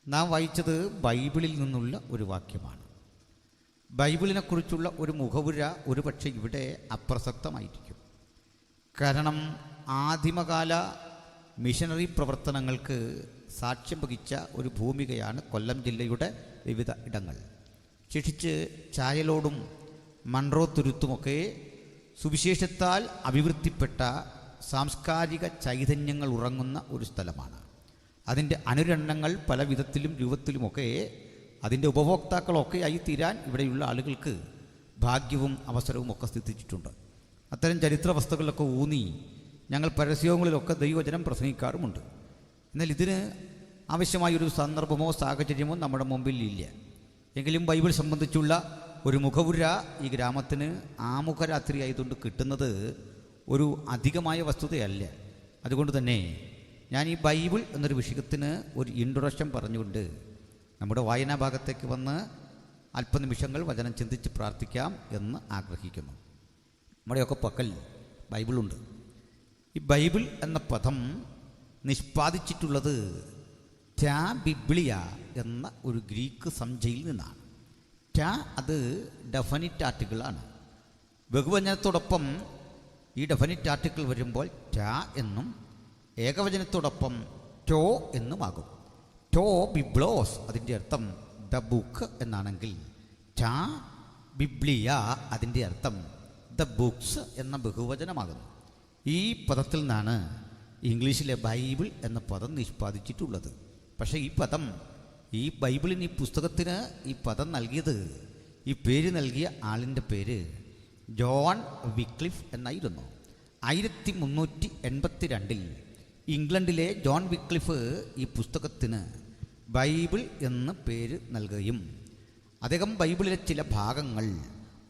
നാം വായിച്ചത് ബൈബിളിൽ നിന്നുള്ള ഒരു വാക്യമാണ്. ബൈബിളിനെക്കുറിച്ചുള്ള ഒരു മുഖവുര ഒരുപക്ഷെ ഇവിടെ അപ്രസക്തമായിരിക്കും. കാരണം ആദിമകാല മിഷനറി പ്രവർത്തനങ്ങൾക്ക് സാക്ഷ്യം വഹിച്ച ഒരു ഭൂമികയാണ് കൊല്ലം ജില്ലയുടെ വിവിധ ഇടങ്ങൾ. ശേഷിച്ച് ചായലോടും മൺറോ തുരുത്തുമൊക്കെ സുവിശേഷത്താൽ അഭിവൃദ്ധിപ്പെട്ട സാംസ്കാരിക ചൈതന്യങ്ങൾ ഉറങ്ങുന്ന ഒരു സ്ഥലമാണ്. അതിൻ്റെ അനുരണങ്ങൾ പല വിധത്തിലും രൂപത്തിലുമൊക്കെ അതിൻ്റെ ഉപഭോക്താക്കളൊക്കെ ആയി തീരാൻ ഇവിടെയുള്ള ആളുകൾക്ക് ഭാഗ്യവും അവസരവും ഒക്കെ സിദ്ധിച്ചിട്ടുണ്ട്. അത്തരം ചരിത്ര വസ്തുക്കളിലൊക്കെ ഊന്നി ഞങ്ങൾ പരസ്യങ്ങളിലൊക്കെ ദൈവവചനം പ്രസംഗിക്കാറുമുണ്ട്. എന്നാൽ ഇതിന് ആവശ്യമായൊരു സന്ദർഭമോ സാഹചര്യമോ നമ്മുടെ മുമ്പിൽ ഇല്ല. എങ്കിലും ബൈബിൾ സംബന്ധിച്ചുള്ള ഒരു മുഖവുര ഈ ഗ്രാമത്തിന് ആമുഖരാത്രി ആയതുകൊണ്ട് കിട്ടുന്നത് ഒരു അധികമായ വസ്തുതയല്ല. അതുകൊണ്ട് തന്നെ ഞാൻ ഈ ബൈബിൾ എന്നൊരു വിഷയത്തിന് ഒരു ഇൻട്രൊഡക്ഷൻ പറഞ്ഞുകൊണ്ട് നമ്മുടെ വായനാ ഭാഗത്തേക്ക് വന്ന് അല്പനിമിഷങ്ങൾ വചനം ചിന്തിച്ച് പ്രാർത്ഥിക്കാം എന്ന് ആഗ്രഹിക്കുന്നു. നമ്മുടെയൊക്കെ പക്കൽ ബൈബിളുണ്ട്. ഈ ബൈബിൾ എന്ന പദം നിഷ്പാദിച്ചിട്ടുള്ളത് ടാ ബിബ്ലിയ എന്ന ഒരു ഗ്രീക്ക് സംജ്ഞയിൽ നിന്നാണ്. ടാ അത് ഡെഫിനിറ്റ് ആർട്ടിക്കിളാണ്. ബഹുവചനത്തോടൊപ്പം ഈ ഡെഫിനിറ്റ് ആർട്ടിക്കിൾ വരുമ്പോൾ ടാ എന്നും ഏകവചനത്തോടൊപ്പം ടോ എന്നുമാകും. ടോ ബിബ്ലോസ് അതിൻ്റെ അർത്ഥം ദ ബുക്ക് എന്നാണെങ്കിൽ ടാ ബിബ്ലിയ അതിൻ്റെ അർത്ഥം ദ ബുക്സ് എന്ന ബഹുവചനമാകുന്നു. ഈ പദത്തിൽ നിന്നാണ് ഇംഗ്ലീഷിലെ ബൈബിൾ എന്ന പദം നിഷ്പാദിച്ചിട്ടുള്ളത്. പക്ഷേ ഈ ബൈബിളിന് ഈ പുസ്തകത്തിന് ഈ പദം നൽകിയത്, ഈ പേര് നൽകിയ ആളിൻ്റെ പേര് ജോൺ വിക്ലിഫ് എന്നായിരുന്നു. 1382 ഇംഗ്ലണ്ടിലെ ജോൺ വിക്ലിഫ് ഈ പുസ്തകത്തിന് ബൈബിൾ എന്ന് പേര് നൽകുകയും അദ്ദേഹം ബൈബിളിലെ ചില ഭാഗങ്ങൾ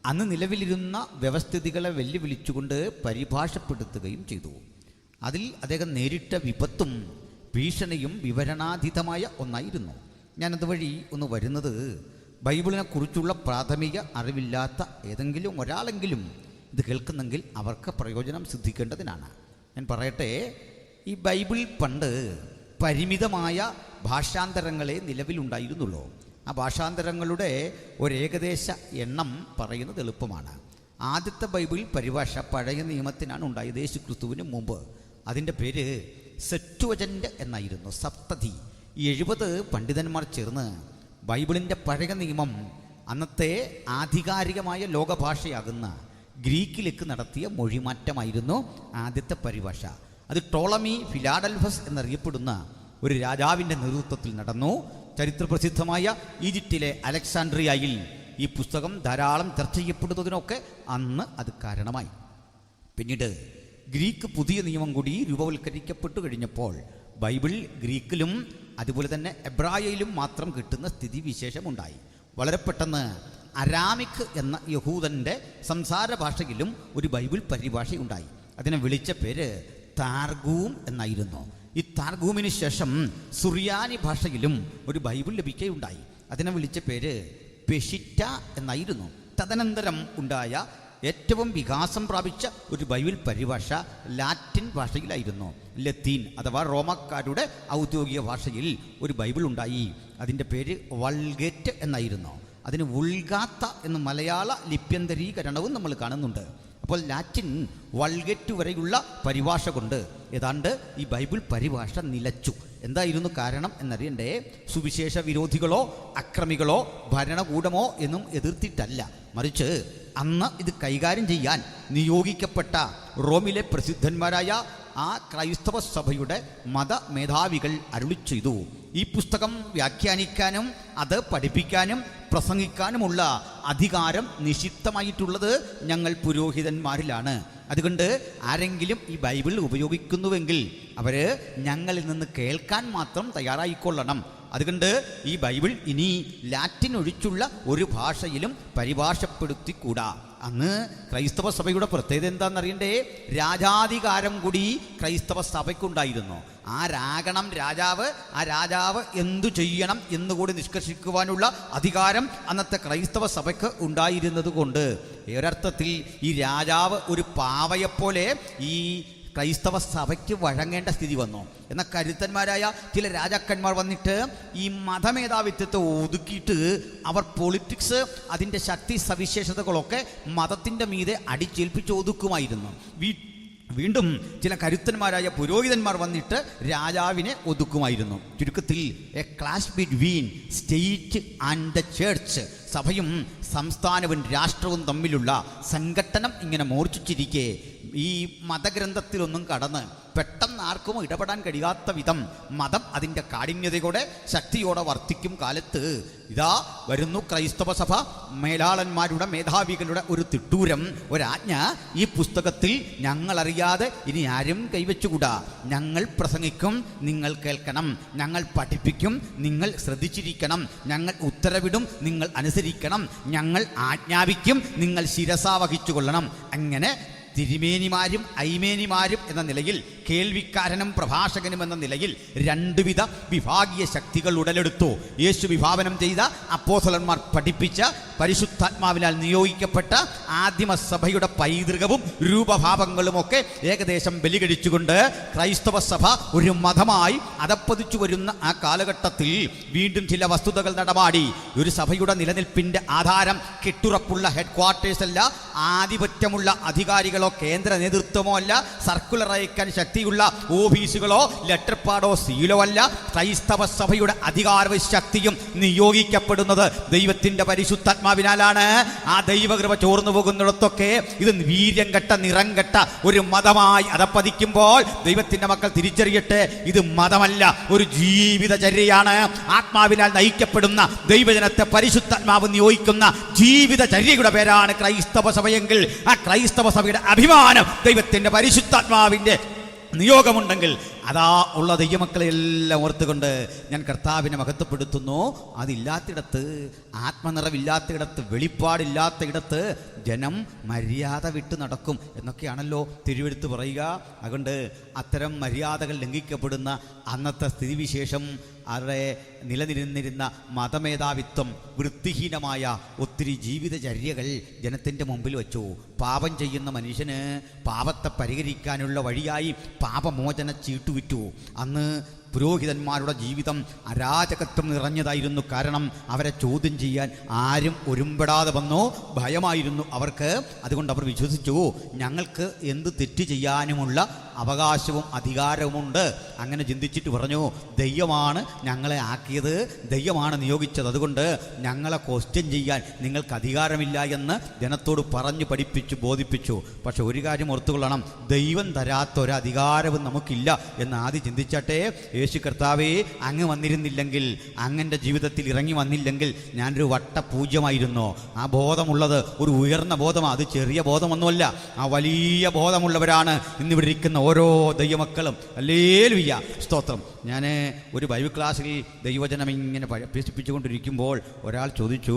അന്ന് നിലവിലിരുന്ന വ്യവസ്ഥിതികളെ വെല്ലുവിളിച്ചുകൊണ്ട് പരിഭാഷപ്പെടുത്തുകയും ചെയ്തു. അതിൽ അദ്ദേഹം നേരിട്ട വിപത്തും ഭീഷണിയും വിവരണാതീതമായ ഒന്നായിരുന്നു. ഞാനതുവഴി ഒന്ന് വരുന്നത് ബൈബിളിനെക്കുറിച്ചുള്ള പ്രാഥമിക അറിവില്ലാത്ത ഏതെങ്കിലും ഒരാളെങ്കിലും ഇത് കേൾക്കുന്നെങ്കിൽ അവർക്ക് പ്രയോജനം സിദ്ധിക്കേണ്ടതിനാണ്. ഞാൻ പറയട്ടെ, ഈ ബൈബിൾ പണ്ട് പരിമിതമായ ഭാഷാന്തരങ്ങളെ നിലവിലുണ്ടായിരുന്നുള്ളൂ. ആ ഭാഷാന്തരങ്ങളുടെ ഒരേകദേശ എണ്ണം പറയുന്നത് എളുപ്പമാണ്. ആദ്യത്തെ ബൈബിൾ പരിഭാഷ പഴയ നിയമത്തിനാണ് ഉണ്ടായത്, യേശു ക്രിസ്തുവിന് മുമ്പ്. അതിൻ്റെ പേര് സെപ്റ്റുവജൻ്റ് എന്നായിരുന്നു. സപ്തതി 70 പണ്ഡിതന്മാർ ചേർന്ന് ബൈബിളിൻ്റെ പഴയ നിയമം അന്നത്തെ ആധികാരികമായ ലോകഭാഷയാകുന്ന ഗ്രീക്കിലേക്ക് നടത്തിയ മൊഴിമാറ്റമായിരുന്നു ആദ്യത്തെ പരിഭാഷ. അത് ടോളമി ഫിലാഡൽഫസ് എന്നറിയപ്പെടുന്ന ഒരു രാജാവിൻ്റെ നേതൃത്വത്തിൽ നടന്നു. ചരിത്രപ്രസിദ്ധമായ ഈജിപ്തിലെ അലക്സാൻഡ്രിയയിൽ ഈ പുസ്തകം ധാരാളം ചർച്ച ചെയ്യപ്പെടുന്നതിനൊക്കെ അന്ന് അത് കാരണമായി. പിന്നീട് ഗ്രീക്ക് പുതിയ നിയമം കൂടി രൂപവൽക്കരിക്കപ്പെട്ടു കഴിഞ്ഞപ്പോൾ ബൈബിൾ ഗ്രീക്കിലും അതുപോലെ തന്നെ എബ്രായയിലും മാത്രം കിട്ടുന്ന സ്ഥിതിവിശേഷമുണ്ടായി. വളരെ പെട്ടെന്ന് അരാമിക് എന്ന യഹൂദൻ്റെ സംസാര ഭാഷയിലും ഒരു ബൈബിൾ പരിഭാഷയുണ്ടായി. അതിനെ വിളിച്ച പേര് താർഗൂം എന്നായിരുന്നു. ഈ താർഗൂമിന് ശേഷം സുറിയാനി ഭാഷയിലും ഒരു ബൈബിൾ ലഭിക്കുകയുണ്ടായി. അതിനെ വിളിച്ച പേര് പെഷിറ്റ എന്നായിരുന്നു. തദനന്തരം ഉണ്ടായ ഏറ്റവും വികാസം പ്രാപിച്ച ഒരു ബൈബിൾ പരിഭാഷ ലാറ്റിൻ ഭാഷയിലായിരുന്നു. ലത്തീൻ അഥവാ റോമക്കാരുടെ ഔദ്യോഗിക ഭാഷയിൽ ഒരു ബൈബിൾ ഉണ്ടായി. അതിൻ്റെ പേര് വൾഗേറ്റ് എന്നായിരുന്നു. അതിന് വുൾഗാത്ത എന്ന് മലയാള ലിപ്യന്തരീകരണവും നമ്മൾ കാണുന്നുണ്ട്. അപ്പോൾ ലാറ്റിൻ വൾഗേറ്റ് വരെയുള്ള പരിഭാഷ കൊണ്ട് ഏതാണ്ട് ഈ ബൈബിൾ പരിഭാഷ നിലച്ചു. എന്തായിരുന്നു കാരണം എന്നറിയണ്ടേ? സുവിശേഷ വിരോധികളോ അക്രമികളോ ഭരണകൂടമോ എന്നും എതിർത്തിട്ടല്ല, മറിച്ച് അന്ന് ഇത് കൈകാര്യം ചെയ്യാൻ നിയോഗിക്കപ്പെട്ട റോമിലെ പ്രസിദ്ധന്മാരായ ആ ക്രൈസ്തവ സഭയുടെ മതമേധാവികൾ അരുളി ചെയ്തു, ഈ പുസ്തകം വ്യാഖ്യാനിക്കാനും അത് പഠിപ്പിക്കാനും പ്രസംഗിക്കാനുമുള്ള അധികാരം നിഷിദ്ധമായിട്ടുള്ളത് ഞങ്ങൾ പുരോഹിതന്മാരിലാണ്. അതുകൊണ്ട് ആരെങ്കിലും ഈ ബൈബിൾ ഉപയോഗിക്കുന്നുവെങ്കിൽ അവർ ഞങ്ങളിൽ നിന്ന് കേൾക്കാൻ മാത്രം തയ്യാറായിക്കൊള്ളണം. അതുകൊണ്ട് ഈ ബൈബിൾ ഇനി ലാറ്റിൻ ഒഴിച്ചുള്ള ഒരു ഭാഷയിലും പരിഭാഷപ്പെടുത്തിക്കൂടാ. അന്ന് ക്രൈസ്തവ സഭയുടെ പ്രത്യേകത എന്താണെന്നറിയണ്ടേ? രാജാധികാരം കൂടി ക്രൈസ്തവ സഭയ്ക്കുണ്ടായിരുന്നു. ആരാകണം രാജാവ്, ആ രാജാവ് എന്തു ചെയ്യണം എന്നുകൂടി നിഷ്കർഷിക്കുവാനുള്ള അധികാരം അന്നത്തെ ക്രൈസ്തവ സഭയ്ക്ക് ഉണ്ടായിരുന്നത് കൊണ്ട് ഒരർത്ഥത്തിൽ ഈ രാജാവ് ഒരു പാവയെപ്പോലെ ഈ ക്രൈസ്തവ സഭയ്ക്ക് വഴങ്ങേണ്ട സ്ഥിതി വന്നു. എന്നാൽ കരുത്തന്മാരായ ചില രാജാക്കന്മാർ വന്നിട്ട് ഈ മതമേധാവിത്വത്തെ ഒതുക്കിയിട്ട് അവർ പൊളിറ്റിക്സ്, അതിൻ്റെ ശക്തി സവിശേഷതകളൊക്കെ മതത്തിൻ്റെ മീതെ അടിച്ചേൽപ്പിച്ച് ഒതുക്കുമായിരുന്നു. വീണ്ടും ചില കരുത്തന്മാരായ പുരോഹിതന്മാർ വന്നിട്ട് രാജാവിനെ ഒതുക്കുമായിരുന്നു. ചുരുക്കത്തിൽ A clash between state and the church, സഭയും സംസ്ഥാനവും രാഷ്ട്രവും തമ്മിലുള്ള സംഘട്ടനം ഇങ്ങനെ മൂർച്ഛിച്ചിരിക്കെ ഈ മതഗ്രന്ഥത്തിലൊന്നും കടന്ന് പെട്ടെന്ന് ആർക്കും ഇടപെടാൻ കഴിയാത്ത വിധം മതം അതിൻ്റെ കാഠിന്യതയോടെ ശക്തിയോടെ വർദ്ധിക്കും കാലത്ത് ഇതാ വരുന്നു ക്രൈസ്തവ സഭ മേലാളന്മാരുടെ മേധാവികളുടെ ഒരു തിട്ടൂരം, ഒരാജ്ഞ. ഈ പുസ്തകത്തിൽ ഞങ്ങളറിയാതെ ഇനി ആരും കൈവച്ചുകൂടാ. ഞങ്ങൾ പ്രസംഗിക്കും, നിങ്ങൾ കേൾക്കണം. ഞങ്ങൾ പഠിപ്പിക്കും, നിങ്ങൾ ശ്രദ്ധിച്ചിരിക്കണം. ഞങ്ങൾ ഉത്തരവിടും, നിങ്ങൾ അനുസരിക്കണം. ഞങ്ങൾ ആജ്ഞാപിക്കും, നിങ്ങൾ ശിരസാ വഹിച്ചു കൊള്ളണം. അങ്ങനെ തിരുമേനിമാരും ഐമേനിമാരും എന്ന നിലയിൽ, കേൾവിക്കാരനും പ്രഭാഷകനും എന്ന നിലയിൽ രണ്ടുവിധ വിഭാഗീയ ശക്തികൾ ഉടലെടുത്തു. യേശു വിഭാവനം ചെയ്ത, അപ്പോസ്തലന്മാർ പഠിപ്പിച്ച, പരിശുദ്ധാത്മാവിനാൽ നിയോഗിക്കപ്പെട്ട ആദിമസഭയുടെ പൈതൃകവും രൂപഭാവങ്ങളുമൊക്കെ ഏകദേശം ബലികഴിച്ചുകൊണ്ട് ക്രൈസ്തവ സഭ ഒരു മതമായി അധപ്പതിച്ചു വരുന്ന ആ കാലഘട്ടത്തിൽ വീണ്ടും ചില വസ്തുതകൾ നടമാടി. ഒരു സഭയുടെ നിലനിൽപ്പിൻ്റെ ആധാരം കെട്ടുറപ്പുള്ള ഹെഡ് ക്വാർട്ടേഴ്സ് അല്ല, ആധിപത്യമുള്ള അധികാരികളോ കേന്ദ്ര നേതൃത്വമോ അല്ല, സർക്കുലർ അയക്കാൻ ശക്തിയുള്ള ഓഫീസുകളോ ലെറ്റർപാടോ സീലോ അല്ല. ക്രൈസ്തവ സഭയുടെ അധികാരവും ശക്തിയും നിയോഗിക്കപ്പെടുന്നത് ദൈവത്തിൻ്റെ പരിശുദ്ധാത്മാവിനാലാണ്. ആ ദൈവകൃപ ചോർന്നു പോകുന്നിടത്തൊക്കെ ഇത് വീര്യം കെട്ട, നിറം കെട്ട ഒരു മതമായി അധപ്പതിക്കുമ്പോൾ ദൈവത്തിൻ്റെ മക്കൾ തിരിച്ചറിയട്ടെ, ഇത് മതമല്ല, ഒരു ജീവിതചര്യയാണ്. ആത്മാവിനാൽ നയിക്കപ്പെടുന്ന, ദൈവജനത്തെ പരിശുദ്ധാത്മാവ് നിയോഗിക്കുന്ന ജീവിതചര്യയുടെ പേരാണ് ക്രൈസ്തവ സഭയെങ്കിൽ ആ ക്രൈസ്തവ സഭയുടെ അഭിമാനം ദൈവത്തിൻ്റെ പരിശുദ്ധാത്മാവിൻ്റെ നിയോഗമുണ്ടെങ്കിൽ അതാ ഉള്ള ദൈവമക്കളെല്ലാം ഓർത്തുകൊണ്ട് ഞാൻ കർത്താവിനെ മഹത്വപ്പെടുത്തുന്നു. അതില്ലാത്തിടത്ത്, ആത്മനിറവില്ലാത്തയിടത്ത്, വെളിപ്പാടില്ലാത്തയിടത്ത് ജനം മര്യാദ വിട്ട് നടക്കും എന്നൊക്കെയാണല്ലോ തിരുവെഴുത്ത് പറയുക. അതുകൊണ്ട് അത്തരം മര്യാദകൾ ലംഘിക്കപ്പെടുന്ന അന്നത്തെ സ്ഥിതിവിശേഷം, അവരുടെ നിലനിന്നിരുന്ന മതമേധാവിത്വം, വൃത്തിഹീനമായ ഒത്തിരി ജീവിതചര്യകൾ ജനത്തിൻ്റെ മുമ്പിൽ വച്ചു. പാപം ചെയ്യുന്ന മനുഷ്യന് പാപത്തെ പരിഹരിക്കാനുള്ള വഴിയായി പാപമോചന ചീട്ടു വിറ്റു. അന്ന് പുരോഹിതന്മാരുടെ ജീവിതം അരാജകത്വം നിറഞ്ഞതായിരുന്നു. കാരണം അവരെ ചോദ്യം ചെയ്യാൻ ആരും ഒരുമ്പെടാതെ വന്നു, ഭയമായിരുന്നു അവർക്ക്. അതുകൊണ്ട് അവർ വിശ്വസിച്ചു, ഞങ്ങൾക്ക് എന്ത് തെറ്റ് ചെയ്യാനുമുള്ള അവകാശവും അധികാരവുമുണ്ട്. അങ്ങനെ ചിന്തിച്ചിട്ട് പറഞ്ഞു, ദൈവമാണ് ഞങ്ങളെ ആക്കിയത്, ദൈവമാണ് നിയോഗിച്ചത്, അതുകൊണ്ട് ഞങ്ങളെ ക്വസ്റ്റ്യൻ ചെയ്യാൻ നിങ്ങൾക്ക് അധികാരമില്ല എന്ന് ജനത്തോട് പറഞ്ഞു പഠിപ്പിച്ചു, ബോധിപ്പിച്ചു. പക്ഷെ ഒരു കാര്യം ഓർത്തുകൊള്ളണം, ദൈവം തരാത്ത ഒരു അധികാരവും നമുക്കില്ല എന്ന് ആദ്യം ചിന്തിച്ചട്ടെ. യേശു കർത്താവേ, അങ്ങ് വന്നിരുന്നില്ലെങ്കിൽ, അങ്ങൻ്റെ ജീവിതത്തിൽ ഇറങ്ങി വന്നില്ലെങ്കിൽ ഞാനൊരു വട്ടപൂജ്യമായിരുന്നു. ആ ബോധമുള്ളത് ഒരു ഉയർന്ന ബോധമാണ്, അത് ചെറിയ ബോധമൊന്നുമല്ല. ആ വലിയ ബോധമുള്ളവരാണ് ഇന്നിവിടെ ഇരിക്കുന്ന ഓരോ ദൈവമക്കളും. ഹല്ലേലൂയ, സ്തോത്രം. ഞാൻ ഒരു ബൈബിൾ ക്ലാസ്സിൽ ദൈവവചനം ഇങ്ങനെ അഭ്യസിപ്പിച്ചുകൊണ്ടിരിക്കുമ്പോൾ ഒരാൾ ചോദിച്ചു,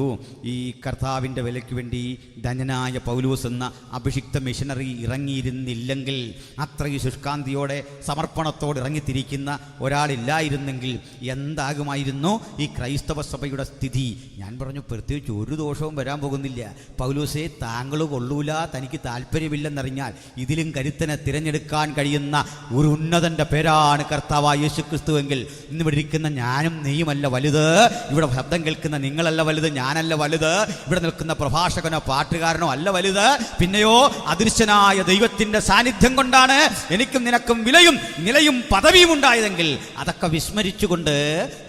ഈ കർത്താവിൻ്റെ വിലയ്ക്ക് വേണ്ടി ധന്യനായ പൗലോസ് എന്ന അഭിഷിക്ത മിഷനറി ഇറങ്ങിയിരുന്നില്ലെങ്കിൽ, അത്രയും ശുഷ്കാന്തിയോടെ സമർപ്പണത്തോടെ ഇറങ്ങിത്തിരിക്കുന്ന ഒരാളില്ലായിരുന്നെങ്കിൽ എന്താകുമായിരുന്നു ഈ ക്രൈസ്തവ സഭയുടെ സ്ഥിതി? ഞാൻ പറഞ്ഞു, പ്രത്യേകിച്ച് ഒരു ദോഷവും വരാൻ പോകുന്നില്ല. പൗലോസേ, താങ്കൾ കൊള്ളൂല, തനിക്ക് താല്പര്യമില്ലെന്നറിഞ്ഞാൽ ഇതിലും കരുത്തനെ തിരഞ്ഞെടുക്കാൻ കഴിയുന്ന ഒരു ഉന്നതൻ്റെ പേരാണ് കർത്താവായ യേശു ക്രിസ്തുവെങ്കിൽ ഇന്നിവിടെ ഇരിക്കുന്ന ഞാനും നീയുമല്ല വലുത്, ഇവിടെ ശബ്ദം കേൾക്കുന്ന നിങ്ങളല്ല വലുത്, ഞാനല്ല വലുത്, ഇവിടെ നിൽക്കുന്ന പ്രഭാഷകനോ പാട്ടുകാരനോ അല്ല വലുത്. പിന്നെയോ അദൃശ്യനായ ദൈവത്തിൻ്റെ സാന്നിധ്യം കൊണ്ടാണ് എനിക്കും നിനക്കും വിലയും നിലയും പദവിയും ഉണ്ടായതെങ്കിൽ അതൊക്കെ വിസ്മരിച്ചുകൊണ്ട്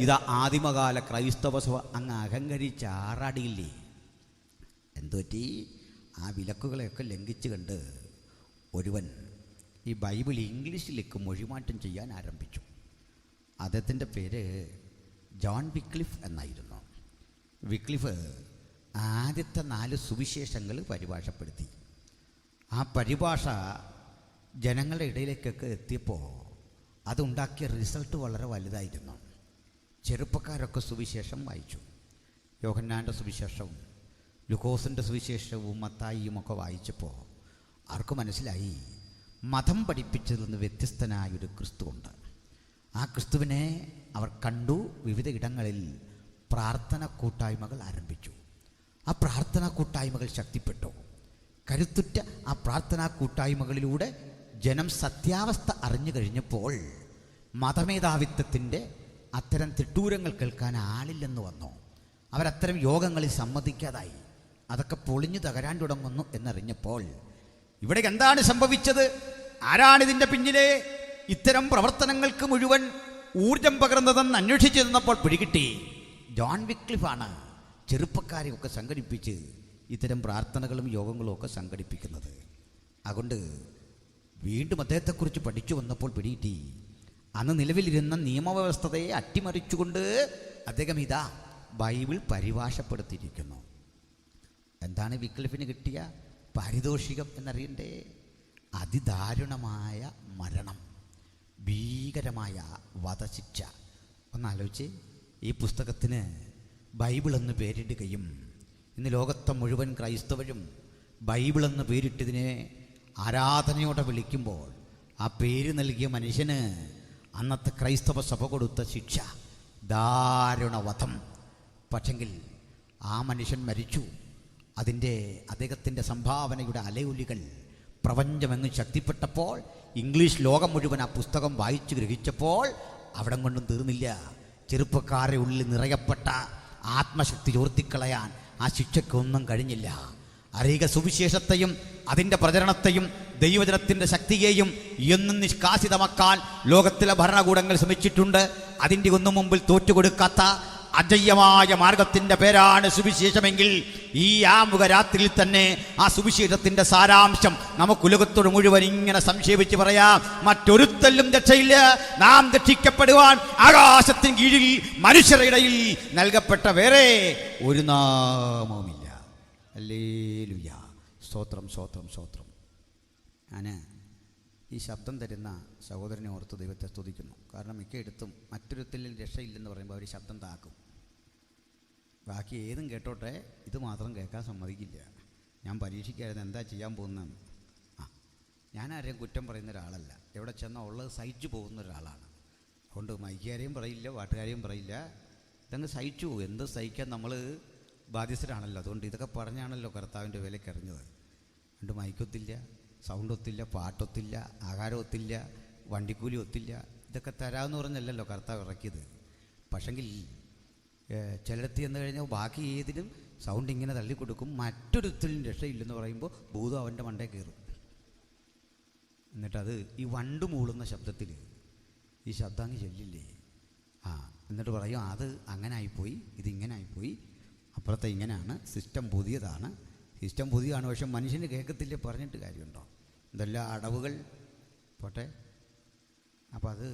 ഇതാ ആദിമകാല ക്രൈസ്തവ സഭ അങ്ങ് അഹങ്കരിച്ചാറാടിയില്ലേ? എന്തുപറ്റി? ആ വിലക്കുകളെയൊക്കെ ലംഘിച്ചു കണ്ട് ഒരുവൻ ഈ ബൈബിൾ ഇംഗ്ലീഷിലേക്ക് മൊഴിമാറ്റം ചെയ്യാൻ ആരംഭിച്ചു. അദ്ദേഹത്തിൻ്റെ പേര് ജോൺ വിക്ലിഫ് എന്നായിരുന്നു. വിക്ലിഫ് ആദ്യത്തെ 4 സുവിശേഷങ്ങൾ പരിഭാഷപ്പെടുത്തി. ആ പരിഭാഷ ജനങ്ങളുടെ ഇടയിലേക്കൊക്കെ എത്തിയപ്പോൾ അതുണ്ടാക്കിയ റിസൾട്ട് വളരെ വലുതായിരുന്നു. ചെറുപ്പക്കാരൊക്കെ സുവിശേഷം വായിച്ചു. യോഹന്നാൻ്റെ സുവിശേഷവും ലൂക്കോസിൻ്റെ സുവിശേഷവും മത്തായിയും ഒക്കെ വായിച്ചപ്പോൾ അവർക്ക് മനസ്സിലായി, മതം പഠിപ്പിച്ചതിൽ നിന്ന് വ്യത്യസ്തനായൊരു ക്രിസ്തുവുണ്ട്. ആ ക്രിസ്തുവിനെ അവർ കണ്ടു. വിവിധ ഇടങ്ങളിൽ പ്രാർത്ഥന കൂട്ടായ്മകൾ ആരംഭിച്ചു. ആ പ്രാർത്ഥനാ കൂട്ടായ്മകൾ ശക്തിപ്പെട്ടു. കരുത്തുറ്റ ആ പ്രാർത്ഥനാ കൂട്ടായ്മകളിലൂടെ ജനം സത്യാവസ്ഥ അറിഞ്ഞു കഴിഞ്ഞപ്പോൾ മതമേധാവിത്വത്തിൻ്റെ അത്തരം തിട്ടൂരങ്ങൾ കേൾക്കാൻ ആളില്ലെന്ന് വന്നു. അവരത്തരം യോഗങ്ങളിൽ സമ്മതിക്കാതായി. അതൊക്കെ പൊളിഞ്ഞു തകരാൻ തുടങ്ങുന്നു എന്നറിഞ്ഞപ്പോൾ ഇവിടെ എന്താണ് സംഭവിച്ചത്? ആരാണിതിൻ്റെ പിന്നിലെ ഇത്തരം പ്രവർത്തനങ്ങൾക്ക് മുഴുവൻ ഊർജം പകർന്നതെന്ന് അന്വേഷിച്ചു നിന്നപ്പോൾ പിടികിട്ടി. ജോൺ വിക്ലിഫാണ് ചെറുപ്പക്കാരെയൊക്കെ സംഘടിപ്പിച്ച് ഇത്തരം പ്രാർത്ഥനകളും യോഗങ്ങളും ഒക്കെ സംഘടിപ്പിക്കുന്നത്. അതുകൊണ്ട് വീണ്ടും അദ്ദേഹത്തെക്കുറിച്ച് പഠിച്ചു വന്നപ്പോൾ പിടികിട്ടി, അന്ന് നിലവിലിരുന്ന നിയമവ്യവസ്ഥതയെ അട്ടിമറിച്ചുകൊണ്ട് അദ്ദേഹം ഇതാ ബൈബിൾ പരിഭാഷപ്പെടുത്തിയിരിക്കുന്നു. എന്താണ് വിക്ലിഫിന് കിട്ടിയ പാരിതോഷികം എന്നറിയണ്ടേ? അതിദാരുണമായ മരണം, ഭീകരമായ വധശിക്ഷ. ഒന്നാലോചിച്ച്, ഈ പുസ്തകത്തിന് ബൈബിൾ എന്ന് പേരിടുകയും ഇന്ന് ലോകത്തെ മുഴുവൻ ക്രൈസ്തവരും ബൈബിൾ എന്ന് പേരിട്ടതിനെ ആരാധനയോടെ വിളിക്കുമ്പോൾ ആ പേര് നൽകിയ മനുഷ്യന് അന്നത്തെ ക്രൈസ്തവ സഭ കൊടുത്ത ശിക്ഷ ദാരുണവധം. പക്ഷെങ്കിൽ ആ മനുഷ്യൻ മരിച്ചു. അദ്ദേഹത്തിൻ്റെ സംഭാവനയുടെ അലയൊലികൾ പ്രപഞ്ചമെങ്ങും ശക്തിപ്പെട്ടപ്പോൾ, ഇംഗ്ലീഷ് ലോകം മുഴുവൻ ആ പുസ്തകം വായിച്ചു ഗ്രഹിച്ചപ്പോൾ അവിടം കൊണ്ടും തീർന്നില്ല. ചെറുപ്പക്കാരുടെ ഉള്ളിൽ നിറയപ്പെട്ട ആത്മശക്തി ചോർത്തിക്കളയാൻ ആ ശിക്ഷയ്ക്കൊന്നും കഴിഞ്ഞില്ല. അറിയുക, സുവിശേഷത്തെയും അതിൻ്റെ പ്രചരണത്തെയും ദൈവജനത്തിൻ്റെ ശക്തിയെയും എന്നും നിഷ്കാസിതമാക്കാൻ ലോകത്തിലെ ഭരണകൂടങ്ങൾ ശ്രമിച്ചിട്ടുണ്ട്. അതിൻ്റെ ഒന്നും മുമ്പിൽ തോറ്റുകൊടുക്കാത്ത അജയ്യമായ മാർഗത്തിൻ്റെ പേരാണ് സുവിശേഷമെങ്കിൽ ഈ ആമുഖ രാത്രിയിൽ തന്നെ ആ സുവിശേഷത്തിൻ്റെ സാരാംശം നമുക്ക് ഉലകത്തോട് മുഴുവൻ ഇങ്ങനെ സംക്ഷേപിച്ച് പറയാം. മറ്റൊരുത്തല്ലും രക്ഷയില്ല. നാം രക്ഷിക്കപ്പെടുവാൻ ആകാശത്തിന് കീഴിൽ മനുഷ്യരുടെ ഇടയിൽ നൽകപ്പെട്ട വേറെ ഒരു നാമവുമില്ല. ഹല്ലേലൂയ. സ്തോത്രം, സ്തോത്രം, സ്തോത്രം. ഞാൻ ഈ ശബ്ദം തരുന്ന സഹോദരനെ ഓർത്ത് ദൈവത്തെ സ്തുതിക്കുന്നു. കാരണം മിക്കയിടത്തും മറ്റൊരുത്തലിൽ രക്ഷയില്ലെന്ന് പറയുമ്പോൾ അവർ ശബ്ദം താക്കും. ബാക്കി ഏതും കേട്ടോട്ടെ, ഇത് മാത്രം കേൾക്കാൻ സമ്മതിക്കില്ല. ഞാൻ പരീക്ഷിക്കായിരുന്നു എന്താ ചെയ്യാൻ പോകുന്നതെന്ന്. ഞാൻ ആരെയും കുറ്റം പറയുന്ന ഒരാളല്ല. എവിടെ ചെന്നാൽ ഉള്ളത് സഹിച്ചു പോകുന്ന ഒരാളാണ്. അതുകൊണ്ട് മൈക്കാരെയും പറയില്ല, പാട്ടുകാരെയും പറയില്ല. ഇതങ്ങ് സഹിച്ചു പോകും. എന്ത് സഹിക്കാൻ നമ്മൾ ബാധ്യസ്ഥരാണല്ലോ. അതുകൊണ്ട് ഇതൊക്കെ പറഞ്ഞാണല്ലോ കർത്താവിൻ്റെ വിലയ്ക്ക് അറിഞ്ഞത്. അതുകൊണ്ട് മൈക്കൊത്തില്ല, സൗണ്ട് ഒത്തില്ല, പാട്ടൊത്തില്ല, ആഹാരം ഒത്തില്ല, വണ്ടിക്കൂലി ഒത്തില്ല. ഇതൊക്കെ തരാമെന്ന് പറഞ്ഞല്ലല്ലോ കർത്താവ് ഇറക്കിയത്. പക്ഷെങ്കിൽ ചിലടത്ത് ചെന്ന് കഴിഞ്ഞാൽ ബാക്കി ഏതിനും സൗണ്ട് ഇങ്ങനെ തള്ളിക്കൊടുക്കും. മറ്റൊരുത്തിലും രക്ഷയില്ലെന്ന് പറയുമ്പോൾ ഭൂതം അവൻ്റെ മണ്ടേ കയറും. എന്നിട്ടത് ഈ വണ്ട് മൂളുന്ന ശബ്ദത്തിൽ ഈ ശബ്ദാങ്ങ് ചെല്ലില്ലേ, എന്നിട്ട് പറയും അത് അങ്ങനെ ആയിപ്പോയി, ഇതിങ്ങനെ ആയിപ്പോയി, അപ്പുറത്തെ ഇങ്ങനെയാണ്, സിസ്റ്റം പുതിയതാണ്. സിസ്റ്റം പുതിയതാണ്, പക്ഷെ മനുഷ്യന് കേൾക്കത്തില്ലേ, പറഞ്ഞിട്ട് കാര്യമുണ്ടോ? ഇതെല്ലാം അടവുകൾ പോട്ടെ. അപ്പോൾ അത്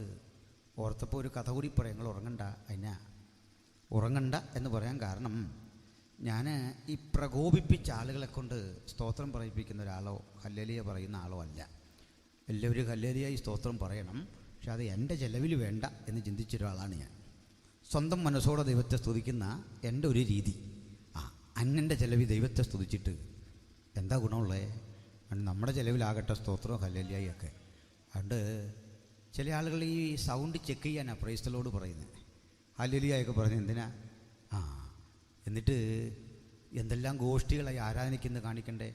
ഓർത്തപ്പോൾ ഒരു കഥ കൂടി പറയാം. നിങ്ങൾ ഉറങ്ങണ്ട എന്ന് പറയാൻ കാരണം, ഞാൻ ഈ പ്രകോപിപ്പിച്ച ആളുകളെ കൊണ്ട് സ്തോത്രം പറയിപ്പിക്കുന്ന ഒരാളോ ഹല്ലേലൂയ പറയുന്ന ആളോ അല്ല. എല്ലാവരും ഹല്ലേലൂയ ഈ സ്തോത്രം പറയണം, പക്ഷെ അത് എൻ്റെ ചെലവിൽ വേണ്ട എന്ന് ചിന്തിച്ചൊരാളാണ് ഞാൻ. സ്വന്തം മനസ്സോടെ ദൈവത്തെ സ്തുതിക്കുന്ന എൻ്റെ ഒരു രീതി. അന്യൻ്റെ ചെലവിൽ ദൈവത്തെ സ്തുതിച്ചിട്ട് എന്താ ഗുണമുള്ളത്? നമ്മുടെ ചെലവിലാകട്ടെ സ്തോത്രവും ഹല്ലേലൂയയൊക്കെ. അതുകൊണ്ട് ചില ആളുകൾ ഈ സൗണ്ട് ചെക്ക് ചെയ്യാനാണ് പ്രൈസ് ദി ലോർഡ് പറയുന്നത്, ഹല്ലേലൂയയൊക്കെ പറയുന്നത്. എന്തിനാ? എന്നിട്ട് എന്തെല്ലാം ഗോഷ്ഠികളായി ആരാധനയ്ക്കെന്ന് കാണിക്കണ്ടേ?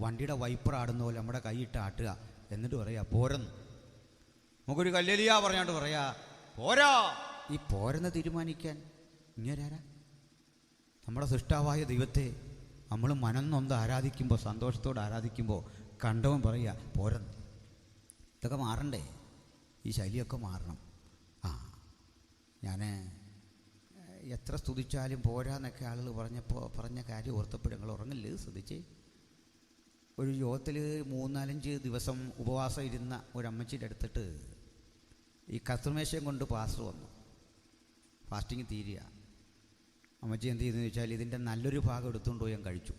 വണ്ടിയുടെ വൈപ്പർ ആടുന്ന പോലെ നമ്മുടെ കൈയിട്ട് ആട്ടുക, എന്നിട്ട് പറയാ പോരെന്ന്. നമുക്കൊരു ഹല്ലേലൂയ പറഞ്ഞാണ്ട് പറയാ പോരാ. ഈ പോരെന്ന് തീരുമാനിക്കാൻ ഇങ്ങനാരാ? നമ്മുടെ സൃഷ്ടാവായ ദൈവത്തെ നമ്മൾ മനന്നൊന്ന് ആരാധിക്കുമ്പോൾ, സന്തോഷത്തോടെ ആരാധിക്കുമ്പോൾ കണ്ടവൻ പറയുക പോരെന്ന്. ഇതൊക്കെ മാറണ്ടേ? ഈ ശൈലിയൊക്കെ മാറണം. ഞാൻ എത്ര സ്തുതിച്ചാലും പോരാന്നൊക്കെ ആളുകൾ പറഞ്ഞ കാര്യം ഓർത്തപ്പോൾ ഞങ്ങൾ ഉറങ്ങില്ല. ശ്രദ്ധിച്ച്, ഒരു യോഗത്തിൽ 3-4 ദിവസം ഉപവാസം ഇരുന്ന ഒരമ്മച്ചിയുടെ അടുത്തിട്ട് ഈ കർത്തൃമേശയും കൊണ്ട് പാസ്റ്റർ വന്നു. ഫാസ്റ്റിങ് തീരുക. അമ്മച്ചി എന്ത് ചെയ്തെന്ന് ചോദിച്ചാൽ ഇതിൻ്റെ നല്ലൊരു ഭാഗം എടുത്തുകൊണ്ട് പോയി ഞാൻ കഴിച്ചു.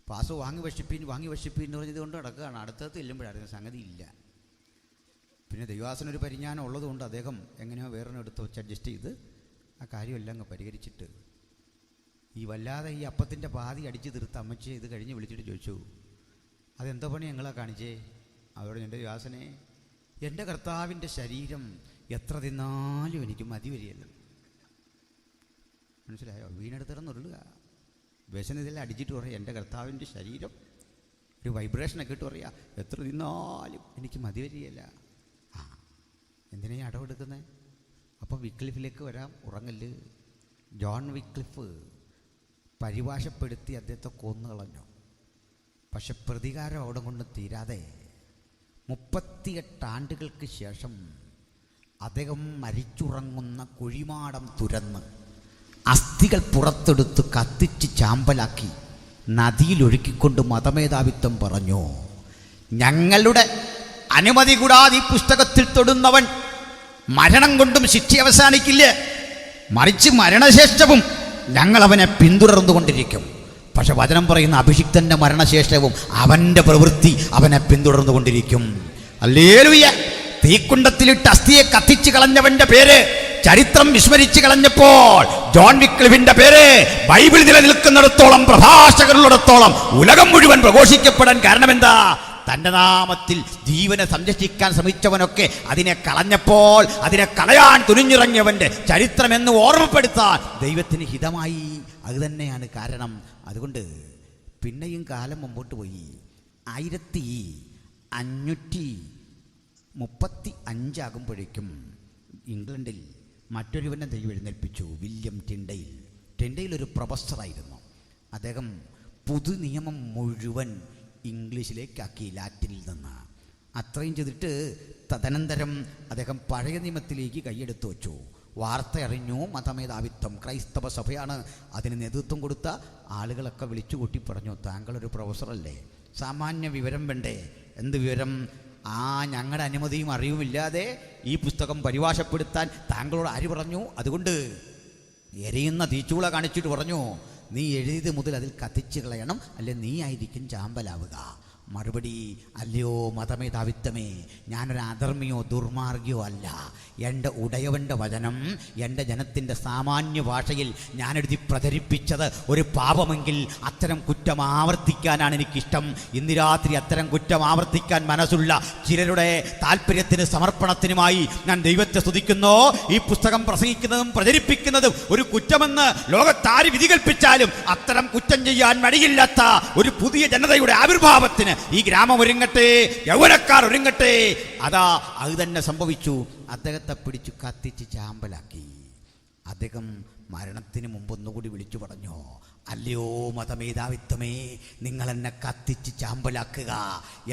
പാസ്റ്റർ വാങ്ങി വഷിപ്പീൻ എന്ന് പറഞ്ഞത് കൊണ്ട് നടക്കുകയാണ്. അടുത്തത് ചെല്ലുമ്പോഴായിരുന്നു സംഗതി ഇല്ല. പിന്നെ ദൈവാസനൊരു പരിജ്ഞാനം ഉള്ളതുകൊണ്ട് അദ്ദേഹം എങ്ങനെയോ വേറൊന്നും എടുത്ത് വെച്ച് അഡ്ജസ്റ്റ് ചെയ്ത് ആ കാര്യമെല്ലാം അങ്ങ് പരിഹരിച്ചിട്ട് ഈ വല്ലാതെ ഈ അപ്പത്തിൻ്റെ പാതി അടിച്ച് തീർത്ത് അമ്മച്ചി ഇത് കഴിഞ്ഞ് വിളിച്ചിട്ട് ചോദിച്ചു, അതെന്തോ പണി ഞങ്ങളാ കാണിച്ചേ? അതോടെ എൻ്റെ ദൈവാസനെ, എൻ്റെ കർത്താവിൻ്റെ ശരീരം എത്ര തിന്നാലും എനിക്ക് മതി വരികയല്ല. മനസ്സിലായോ? വീണെടുത്തിടന്നുള്ളുക. വിശന്നിതെല്ലാം അടിച്ചിട്ട് പറയും എൻ്റെ കർത്താവിൻ്റെ ശരീരം ഒരു വൈബ്രേഷനൊക്കെ ഇട്ട് പറയാ, എത്ര തിന്നാലും എനിക്ക് മതി വരികയില്ല. ആ, എന്തിനാ ഈ അടവെടുക്കുന്നത്? അപ്പം വിക്ലിഫിലേക്ക് വരാം, ഉറങ്ങല്. ജോൺ വിക്ലിഫ് പരിഭാഷപ്പെടുത്തി അദ്ദേഹത്തെ കൊന്നുകളഞ്ഞു. പക്ഷെ പ്രതികാരം അവിടെ കൊണ്ട് തീരാതെ 38 ആണ്ടുകൾക്ക് ശേഷം അദ്ദേഹം മരിച്ചുറങ്ങുന്ന കുഴിമാടം തുരന്ന് അസ്ഥികൾ പുറത്തെടുത്ത് കത്തിച്ച് ചാമ്പലാക്കി നദിയിലൊഴുക്കിക്കൊണ്ട് മതമേധാവിത്വം പറഞ്ഞു, ഞങ്ങളുടെ അനുമതി കൂടാതെ ഈ പുസ്തകത്തിൽ തൊടുന്നവൻ മരണം കൊണ്ടും ശിക്ഷ അവസാനിക്കില്ല, മറിച്ച് മരണശേഷവും ഞങ്ങൾ അവനെ പിന്തുടർന്നുകൊണ്ടിരിക്കും. പക്ഷെ വചനം പറയുന്ന അഭിഷിക്തന്റെ മരണശേഷവും അവൻ്റെ പ്രവൃത്തി അവനെ പിന്തുടർന്നുകൊണ്ടിരിക്കും. ഹല്ലേലൂയ. തീക്കുണ്ടത്തിലിട്ട് അസ്ഥിയെ കത്തിച്ച് കളഞ്ഞവന്റെ പേര് ചരിത്രം വിസ്മരിച്ച് കളഞ്ഞപ്പോൾ ജോൺ വിക്ലിഫിന്റെ പേര് ബൈബിൾ നിലനിൽക്കുന്നിടത്തോളം, പ്രഭാഷകരുള്ളിടത്തോളം ഉലകം മുഴുവൻ പ്രഘോഷിക്കപ്പെടാൻ കാരണമെന്താ? തൻ്റെ നാമത്തിൽ ജീവനെ സംരക്ഷിക്കാൻ ശ്രമിച്ചവനൊക്കെ അതിനെ കളഞ്ഞപ്പോൾ അതിനെ കളയാൻ തുനിഞ്ഞിറങ്ങിയവൻ്റെ ചരിത്രമെന്ന് ഓർമ്മപ്പെടുത്താൻ ദൈവത്തിന് ഹിതമായി. അത് തന്നെയാണ് കാരണം. അതുകൊണ്ട് പിന്നെയും കാലം മുമ്പോട്ട് പോയി. 1535 ആകുമ്പോഴേക്കും ഇംഗ്ലണ്ടിൽ മറ്റൊരുവനെ ദൈവം എഴുന്നേൽപ്പിച്ചു, വില്യം ടിൻഡെയിൽ. ടിൻഡെയിൽ ഒരു പ്രൊഫസറായിരുന്നു. അദ്ദേഹം പുതുനിയമം മുഴുവൻ ഇംഗ്ലീഷിലേക്കാക്കി, ലാറ്റിനിൽ നിന്ന്. അത്രയും ചെയ്തിട്ട് തദനന്തരം അദ്ദേഹം പഴയ നിയമത്തിലേക്ക് കൈയെടുത്തു വച്ചു. വാർത്ത അറിഞ്ഞു മതമേധാവിത്വം, ക്രൈസ്തവ സഭയാണ് അതിന് നേതൃത്വം കൊടുത്ത ആളുകളൊക്കെ വിളിച്ചു കൂട്ടി പറഞ്ഞു, താങ്കളൊരു പ്രൊഫസറല്ലേ, സാമാന്യ വിവരം വേണ്ടേ? എന്ത് വിവരം? ഞങ്ങളുടെ അനുമതിയും അറിവുമില്ലാതെ ഈ പുസ്തകം പരിഭാഷപ്പെടുത്താൻ താങ്കളോട് ആര് പറഞ്ഞു? അതുകൊണ്ട് എരിയുന്ന തീച്ചൂള കാണിച്ചിട്ട് പറഞ്ഞു, നീ എഴുതിയത് മുതൽ അതിൽ കത്തിച്ച് കളയണം, അല്ലെ നീ ആയിരിക്കും ചാമ്പലാവുക. മറുപടി, അല്ലയോ മതമേധാവിത്വമേ, ഞാനൊരു അധർമ്മിയോ ദുർമാർഗിയോ അല്ല. എൻ്റെ ഉടയവൻ്റെ വചനം എൻ്റെ ജനത്തിൻ്റെ സാമാന്യ ഭാഷയിൽ ഞാനെഴുതി പ്രചരിപ്പിച്ചത് ഒരു പാപമെങ്കിൽ അത്തരം കുറ്റം ആവർത്തിക്കാനാണ് എനിക്കിഷ്ടം. ഇന്ന് രാത്രി അത്തരം കുറ്റം ആവർത്തിക്കാൻ മനസ്സുള്ള ചിലരുടെ താല്പര്യത്തിന് സമർപ്പണത്തിനുമായി ഞാൻ ദൈവത്തെ സ്തുതിക്കുന്നു. ഈ പുസ്തകം പ്രസംഗിക്കുന്നതും പ്രചരിപ്പിക്കുന്നതും ഒരു കുറ്റമെന്ന് ലോകത്താര് വിധി കൽപ്പിച്ചാലും അത്തരം കുറ്റം ചെയ്യാൻ മടിയില്ലാത്ത ഒരു പുതിയ ജനതയുടെ ആവിർഭാവത്തിന് ഈ ഗ്രാമം ഒരുങ്ങട്ടെ, യൗവനക്കാർ ഒരുങ്ങട്ടെ. അത് തന്നെ സംഭവിച്ചു. അദ്ദേഹത്തെ പിടിച്ചു കത്തിച്ച് ചാമ്പലാക്കി. അദ്ദേഹം മരണത്തിന് മുമ്പ് ഒന്നുകൂടി വിളിച്ചു പറഞ്ഞു, അല്ലയോ മതമേധാവിത്വമേ, നിങ്ങൾ എന്നെ കത്തിച്ച് ചാമ്പലാക്കുക.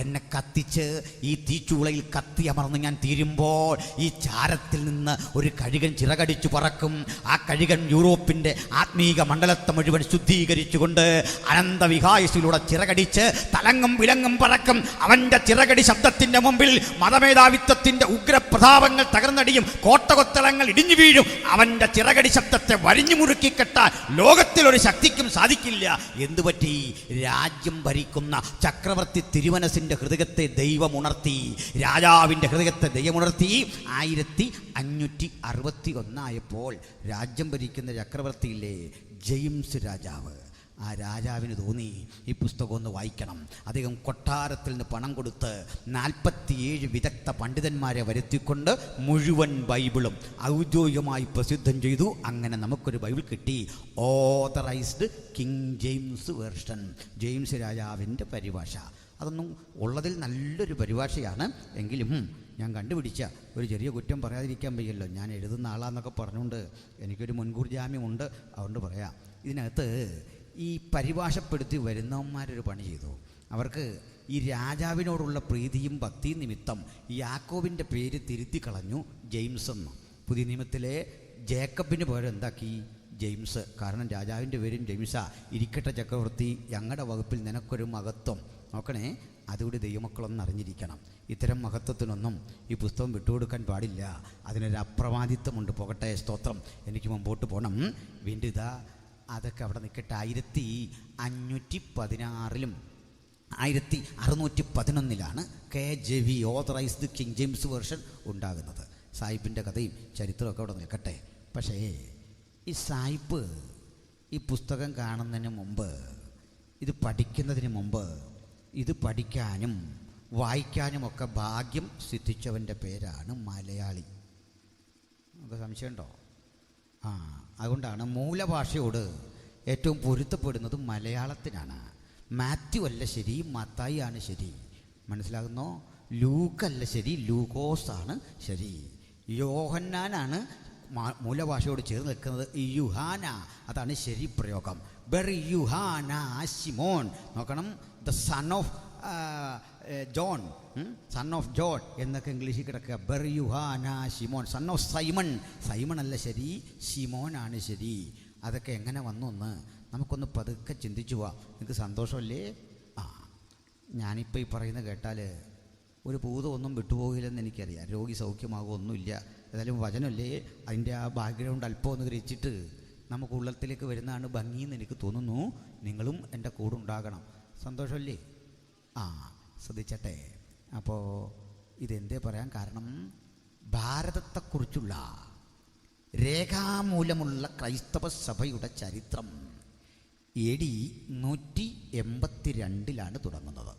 എന്നെ കത്തിച്ച് ഈ തീച്ചൂളയിൽ കത്തി അമർന്ന് ഞാൻ തീരുമ്പോൾ ഈ ചാരത്തിൽ നിന്ന് ഒരു കഴുകൻ ചിറകടിച്ചു പറക്കും. ആ കഴുകൻ യൂറോപ്പിൻ്റെ ആത്മീക മണ്ഡലത്തെ മുഴുവൻ ശുദ്ധീകരിച്ചുകൊണ്ട് അനന്തവിഹായസിലൂടെ ചിറകടിച്ച് തലങ്ങും വിലങ്ങും പറക്കും. അവൻ്റെ ചിറകടി ശബ്ദത്തിൻ്റെ മുമ്പിൽ മതമേധാവിത്വത്തിൻ്റെ ഉഗ്രപ്രതാപങ്ങൾ തകർന്നടിയും, കോട്ടകൊത്തളങ്ങൾ ഇടിഞ്ഞു വീഴും. അവൻ്റെ ചിറകടി ശബ്ദത്തെ വരിഞ്ഞു മുറുക്കി കെട്ടാൻ ലോകത്തിലൊരു ശക്തിക്കും സാധിക്കില്ല. എന്തുപറ്റി? രാജ്യം ഭരിക്കുന്ന ചക്രവർത്തി തിരുമനസിന്റെ ഹൃദയത്തെ ദൈവം ഉണർത്തി, രാജാവിൻ്റെ ഹൃദയത്തെ ദൈവം ഉണർത്തി. 1561 ആയപ്പോൾ രാജ്യം ഭരിക്കുന്ന ചക്രവർത്തിയില്ലേ ജെയിംസ് രാജാവ്, ആ രാജാവിന് തോന്നി ഈ പുസ്തകം ഒന്ന് വായിക്കണം. അദ്ദേഹം കൊട്ടാരത്തിൽ നിന്ന് പണം കൊടുത്ത് 47 വിദഗ്ധ പണ്ഡിതന്മാരെ വരുത്തിക്കൊണ്ട് മുഴുവൻ ബൈബിളും ഔദ്യോഗികമായി പ്രസിദ്ധം ചെയ്തു. അങ്ങനെ നമുക്കൊരു ബൈബിൾ കിട്ടി. Authorised king James version, James രാജാവിൻ്റെ പരിഭാഷ. അതൊന്നും ഉള്ളതിൽ നല്ലൊരു പരിഭാഷയാണ്. എങ്കിലും ഞാൻ കണ്ടുപിടിച്ച ഒരു ചെറിയ കുറ്റം പറയാതിരിക്കാൻ വയ്യല്ലോ, ഞാൻ എഴുതുന്ന ആളാന്നൊക്കെ പറഞ്ഞുകൊണ്ട് എനിക്കൊരു മുൻകൂർ ജാമ്യമുണ്ട്. അതുകൊണ്ട് പറയാം, ഇതിനകത്ത് ഈ പരിഭാഷപ്പെടുത്തി വരുന്നവന്മാരൊരു പണി ചെയ്തു. അവർക്ക് ഈ രാജാവിനോടുള്ള പ്രീതിയും ഭക്തിയും നിമിത്തം യാക്കോബിൻ്റെ പേര് തിരുത്തി കളഞ്ഞു ജെയിംസ് എന്ന്. പുതിയ നിയമത്തിലെ ജേക്കബിന് പകരം എന്താക്കി? ജെയിംസ്. കാരണം രാജാവിൻ്റെ പേരും ജെയിംസാ. ഇരിക്കട്ടെ ചക്രവർത്തി, ഞങ്ങളുടെ വകുപ്പിൽ നിനക്കൊരു മഹത്വം. നോക്കണേ, അതുകൂടി ദൈവമക്കളൊന്നും അറിഞ്ഞിരിക്കണം. ഇത്തരം മഹത്വത്തിനൊന്നും ഈ പുസ്തകം വിട്ടുകൊടുക്കാൻ പാടില്ല. അതിനൊരു അപ്രമാദിത്വമുണ്ട്. പോകട്ടെ, സ്തോത്രം. എനിക്ക് മുമ്പോട്ട് പോകണം. വീണ്ടും അതൊക്കെ അവിടെ നിൽക്കട്ടെ. 1516 1611 KJV authorised king James version ഉണ്ടാകുന്നത്. സായിപ്പിൻ്റെ കഥയും ചരിത്രമൊക്കെ അവിടെ നിൽക്കട്ടെ. പക്ഷേ ഈ സായിപ്പ് ഈ പുസ്തകം കാണുന്നതിന് മുമ്പ്, ഇത് പഠിക്കുന്നതിന് മുമ്പ്, ഇത് പഠിക്കാനും വായിക്കാനുമൊക്കെ ഭാഗ്യം സിദ്ധിച്ചവൻ്റെ പേരാണ് മലയാളി. നമുക്ക് സംശയമുണ്ടോ? അതുകൊണ്ടാണ് മൂലഭാഷയോട് ഏറ്റവും പൊരുത്തപ്പെടുന്നത് മലയാളത്തിനാണ്. മാത്യു അല്ല ശരി, മത്തായി ആണ് ശരി. മനസ്സിലാകുന്നോ? ലൂക്കല്ല ശരി, ലൂക്കോസാണ് ശരി. യോഹന്നാനാണ് മൂലഭാഷയോട് ചേർന്ന് നിൽക്കുന്നത്. യുഹാന, അതാണ് ശരി പ്രയോഗം. ബെർ യുഹാന ശിമോൻ. നോക്കണം, the son of John, son of John എന്നൊക്കെ ഇംഗ്ലീഷിൽ കിടക്കുക. ബെർ യുഹാന ശിമോൻ, സൺ ഓഫ് സൈമൺ. സൈമൺ അല്ല ശരി, ശിമോനാണ് ശരി. അതൊക്കെ എങ്ങനെ വന്നു എന്ന് നമുക്കൊന്ന് പതുക്കെ ചിന്തിച്ചു പോവാം. നിങ്ങൾക്ക് സന്തോഷമല്ലേ? ഞാനിപ്പോൾ ഈ പറയുന്നത് കേട്ടാൽ ഒരു ഭൂതമൊന്നും വിട്ടുപോകില്ലെന്ന് എനിക്കറിയാം. രോഗി സൗഖ്യമാകുമൊന്നുമില്ല. ഏതായാലും വചനമല്ലേ, അതിൻ്റെ ആ ബാക്ക്ഗ്രൗണ്ട് അല്പം ഒന്ന് ഗ്രഹിച്ചിട്ട് നമുക്ക് ഉള്ളത്തിലേക്ക് വരുന്നതാണ് ഭംഗിയെന്ന് എനിക്ക് തോന്നുന്നു. നിങ്ങളും എൻ്റെ കൂടെ ഉണ്ടാകണം. സന്തോഷമല്ലേ? ശ്രദ്ധിച്ചട്ടെ. അപ്പോൾ ഇതെന്തേ പറയാൻ കാരണം, ഭാരതത്തെക്കുറിച്ചുള്ള രേഖാമൂലമുള്ള ക്രൈസ്തവ സഭയുടെ ചരിത്രം AD 182 തുടങ്ങുന്നത്.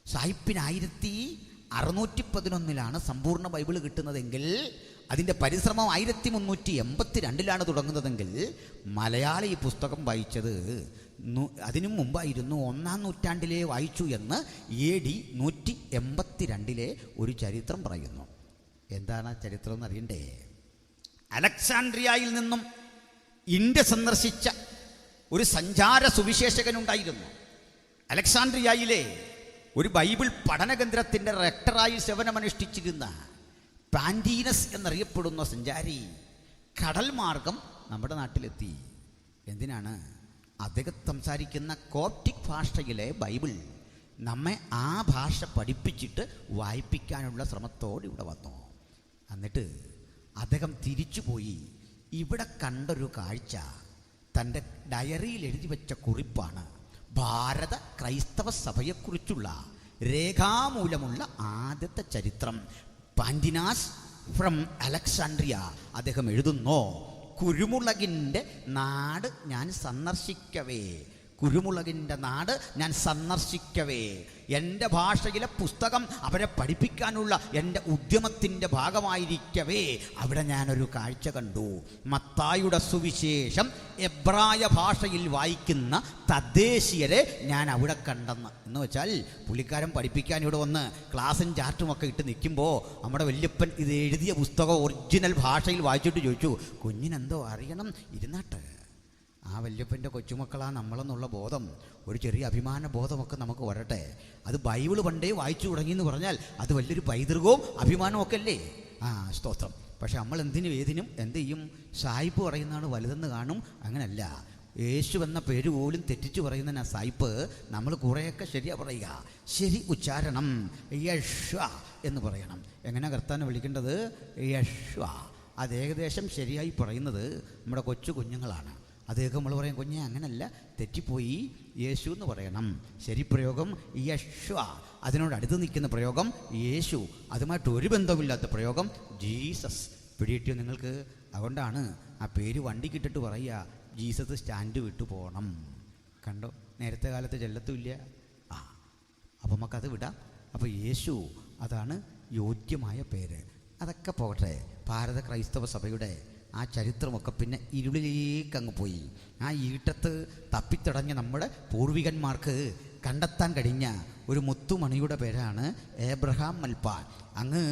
സായിപ്പിന് 1611 സമ്പൂർണ്ണ ബൈബിൾ കിട്ടുന്നതെങ്കിൽ അതിൻ്റെ പരിശ്രമം 1382 തുടങ്ങുന്നതെങ്കിൽ മലയാളി ഈ പുസ്തകം വായിച്ചത് അതിനു മുമ്പായിരുന്നു, 1-ാം നൂറ്റാണ്ടിലേ വായിച്ചു എന്ന് AD 182 ഒരു ചരിത്രം പറയുന്നു. എന്താണ് ആ ചരിത്രം എന്നറിയണ്ടേ? അലക്സാൻഡ്രിയയിൽ നിന്നും ഇന്ത്യ സന്ദർശിച്ച ഒരു സഞ്ചാര സുവിശേഷകനുണ്ടായിരുന്നു. അലക്സാൻഡ്രിയയിലെ ഒരു ബൈബിൾ പഠനകേന്ദ്രത്തിൻ്റെ റെക്ടറായി സേവനമനുഷ്ഠിച്ചിരുന്ന പാൻറ്റീനസ് എന്നറിയപ്പെടുന്ന സഞ്ചാരി കടൽ മാർഗം നമ്മുടെ നാട്ടിലെത്തി. എന്തിനാണ്? അദ്ദേഹം സംസാരിക്കുന്ന കോപ്റ്റിക് ഭാഷയിലെ ബൈബിൾ നമ്മെ ആ ഭാഷ പഠിപ്പിച്ചിട്ട് വായിപ്പിക്കാനുള്ള ശ്രമത്തോടെ ഇവിടെ വന്നു. എന്നിട്ട് അദ്ദേഹം തിരിച്ചുപോയി ഇവിടെ കണ്ടൊരു കാഴ്ച തൻ്റെ ഡയറിയിൽ എഴുതി വെച്ച കുറിപ്പാണ്. ഭാരത ക്രൈസ്തവ സഭയെക്കുറിച്ചുള്ള രേഖാമൂലമുള്ള ആദ്യത്തെ ചരിത്രം. പാൻറ്റിനാസ് ഫ്രം അലക്സാൻഡ്രിയ അദ്ദേഹം എഴുതുന്നു, കുരുമുളകിൻ്റെ നാട് ഞാൻ സന്ദർശിക്കവേ, കുരുമുളകിൻ്റെ നാട് ഞാൻ സന്ദർശിക്കവേ, എൻ്റെ ഭാഷയിലെ പുസ്തകം അവരെ പഠിപ്പിക്കാനുള്ള എൻ്റെ ഉദ്യമത്തിൻ്റെ ഭാഗമായിരിക്കവേ അവിടെ ഞാനൊരു കാഴ്ച കണ്ടു. മത്തായിയുടെ സുവിശേഷം എബ്രായ ഭാഷയിൽ വായിക്കുന്ന തദ്ദേശീയരെ ഞാൻ അവിടെ കണ്ടെന്ന്. എന്ന് വെച്ചാൽ പുള്ളിക്കാരൻ പഠിപ്പിക്കാൻ ഇവിടെ വന്ന് ക്ലാസ്സും ചാർട്ടുമൊക്കെ ഇട്ട് നിൽക്കുമ്പോൾ നമ്മുടെ വല്യപ്പൻ ഇത് എഴുതിയ പുസ്തകം ഒറിജിനൽ ഭാഷയിൽ വായിച്ചിട്ട് ചോദിച്ചു, കുഞ്ഞിനെന്തോ അറിയണം, ഇരുന്നാട്ട്. ആ വല്യപ്പൻ്റെ കൊച്ചുമക്കളാ നമ്മളെന്നുള്ള ബോധം, ഒരു ചെറിയ അഭിമാന ബോധമൊക്കെ നമുക്ക് വരട്ടെ. അത് ബൈബിൾ പണ്ടേ വായിച്ചു തുടങ്ങിയെന്ന് പറഞ്ഞാൽ അത് വലിയൊരു പൈതൃകവും അഭിമാനവും ഒക്കെ അല്ലേ? സ്തോത്രം. പക്ഷെ നമ്മൾ ഏതിനും എന്ത് ചെയ്യും? സായിപ്പ് പറയുന്നതാണ് വലുതെന്ന് കാണും. അങ്ങനല്ല, യേശു എന്ന പേര് പോലും തെറ്റിച്ച് പറയുന്ന സായിപ്പ് നമ്മൾ കുറേയൊക്കെ ശരിയാ പറയുക. ശരി ഉച്ചാരണം യശ്വ എന്ന് പറയണം. എങ്ങനെ കർത്താവിനെ വിളിക്കേണ്ടത്? യശ്വ. അത് ഏകദേശം ശരിയായി പറയുന്നത് നമ്മുടെ കൊച്ചു കുഞ്ഞുങ്ങളാണ്. അദ്ദേഹം നമ്മൾ പറയും, കുഞ്ഞെ അങ്ങനല്ല, തെറ്റിപ്പോയി, യേശു എന്ന് പറയണം. ശരി പ്രയോഗം യശ്വ. അതിനോട് അടുത്ത് നിൽക്കുന്ന പ്രയോഗം യേശു. അതുമായിട്ട് ഒരു ബന്ധമില്ലാത്ത പ്രയോഗം ജീസസ്. പിടികിട്ടിയോ നിങ്ങൾക്ക്? അതുകൊണ്ടാണ് ആ പേര് വണ്ടിക്കിട്ടിട്ട് പറയുക, ജീസസ് സ്റ്റാൻഡ് വിട്ടു പോകണം. കണ്ടോ? നേരത്തെ കാലത്ത് ചെല്ലത്തുമില്ല. അപ്പം നമുക്കത് വിടാം. അപ്പോൾ യേശു അതാണ് യോഗ്യമായ പേര്. അതൊക്കെ പോകട്ടെ. ഭാരത ക്രൈസ്തവ സഭയുടെ ആ ചരിത്രമൊക്കെ പിന്നെ ഇരുളിലേക്ക് അങ്ങ് പോയി. ആ ഈട്ടത്ത് തപ്പിത്തടഞ്ഞ നമ്മുടെ പൂർവികന്മാർക്ക് കണ്ടെത്താൻ കഴിഞ്ഞ ഒരു മുത്തുമണിയുടെ പേരാണ് ഏബ്രഹാം മൽപ്പാൻ. അങ്ങ്